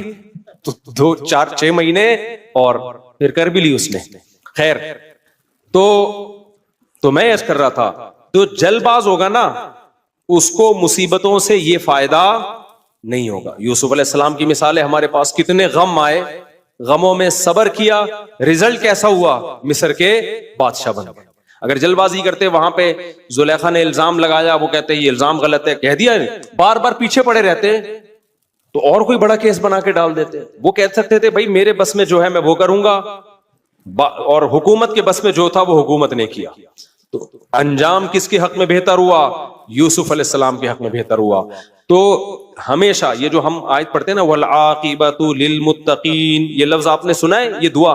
تو 2-4-6 مہینے اور پھر کر بھی لی اس نے. خیر تو میں عرض کر رہا تھا, تو جلد باز ہوگا نا اس کو مصیبتوں سے یہ فائدہ نہیں ہوگا. یوسف علیہ السلام کی مثال ہے ہمارے پاس, کتنے غم آئے, غموں میں صبر کیا, رزلٹ کیسا ہوا, مصر کے بادشاہ بن گئے. اگر جلد بازی کرتے وہاں پہ زلیخا نے الزام لگایا, وہ کہتے یہ الزام غلط ہے, کہہ دیا, بار بار پیچھے پڑے رہتے تو اور کوئی بڑا کیس بنا کے ڈال دیتے. وہ کہہ سکتے تھے بھائی میرے بس میں جو ہے میں وہ کروں گا, اور حکومت کے بس میں جو تھا وہ حکومت نے کیا. تو انجام کس کے حق میں بہتر ہوا, یوسف علیہ السلام کے حق میں بہتر ہوا. تو ہمیشہ یہ جو ہم آیت پڑھتے ہیں نا, والعاقبۃ للمتقین, یہ لفظ آپ نے سنا ہے, یہ دعا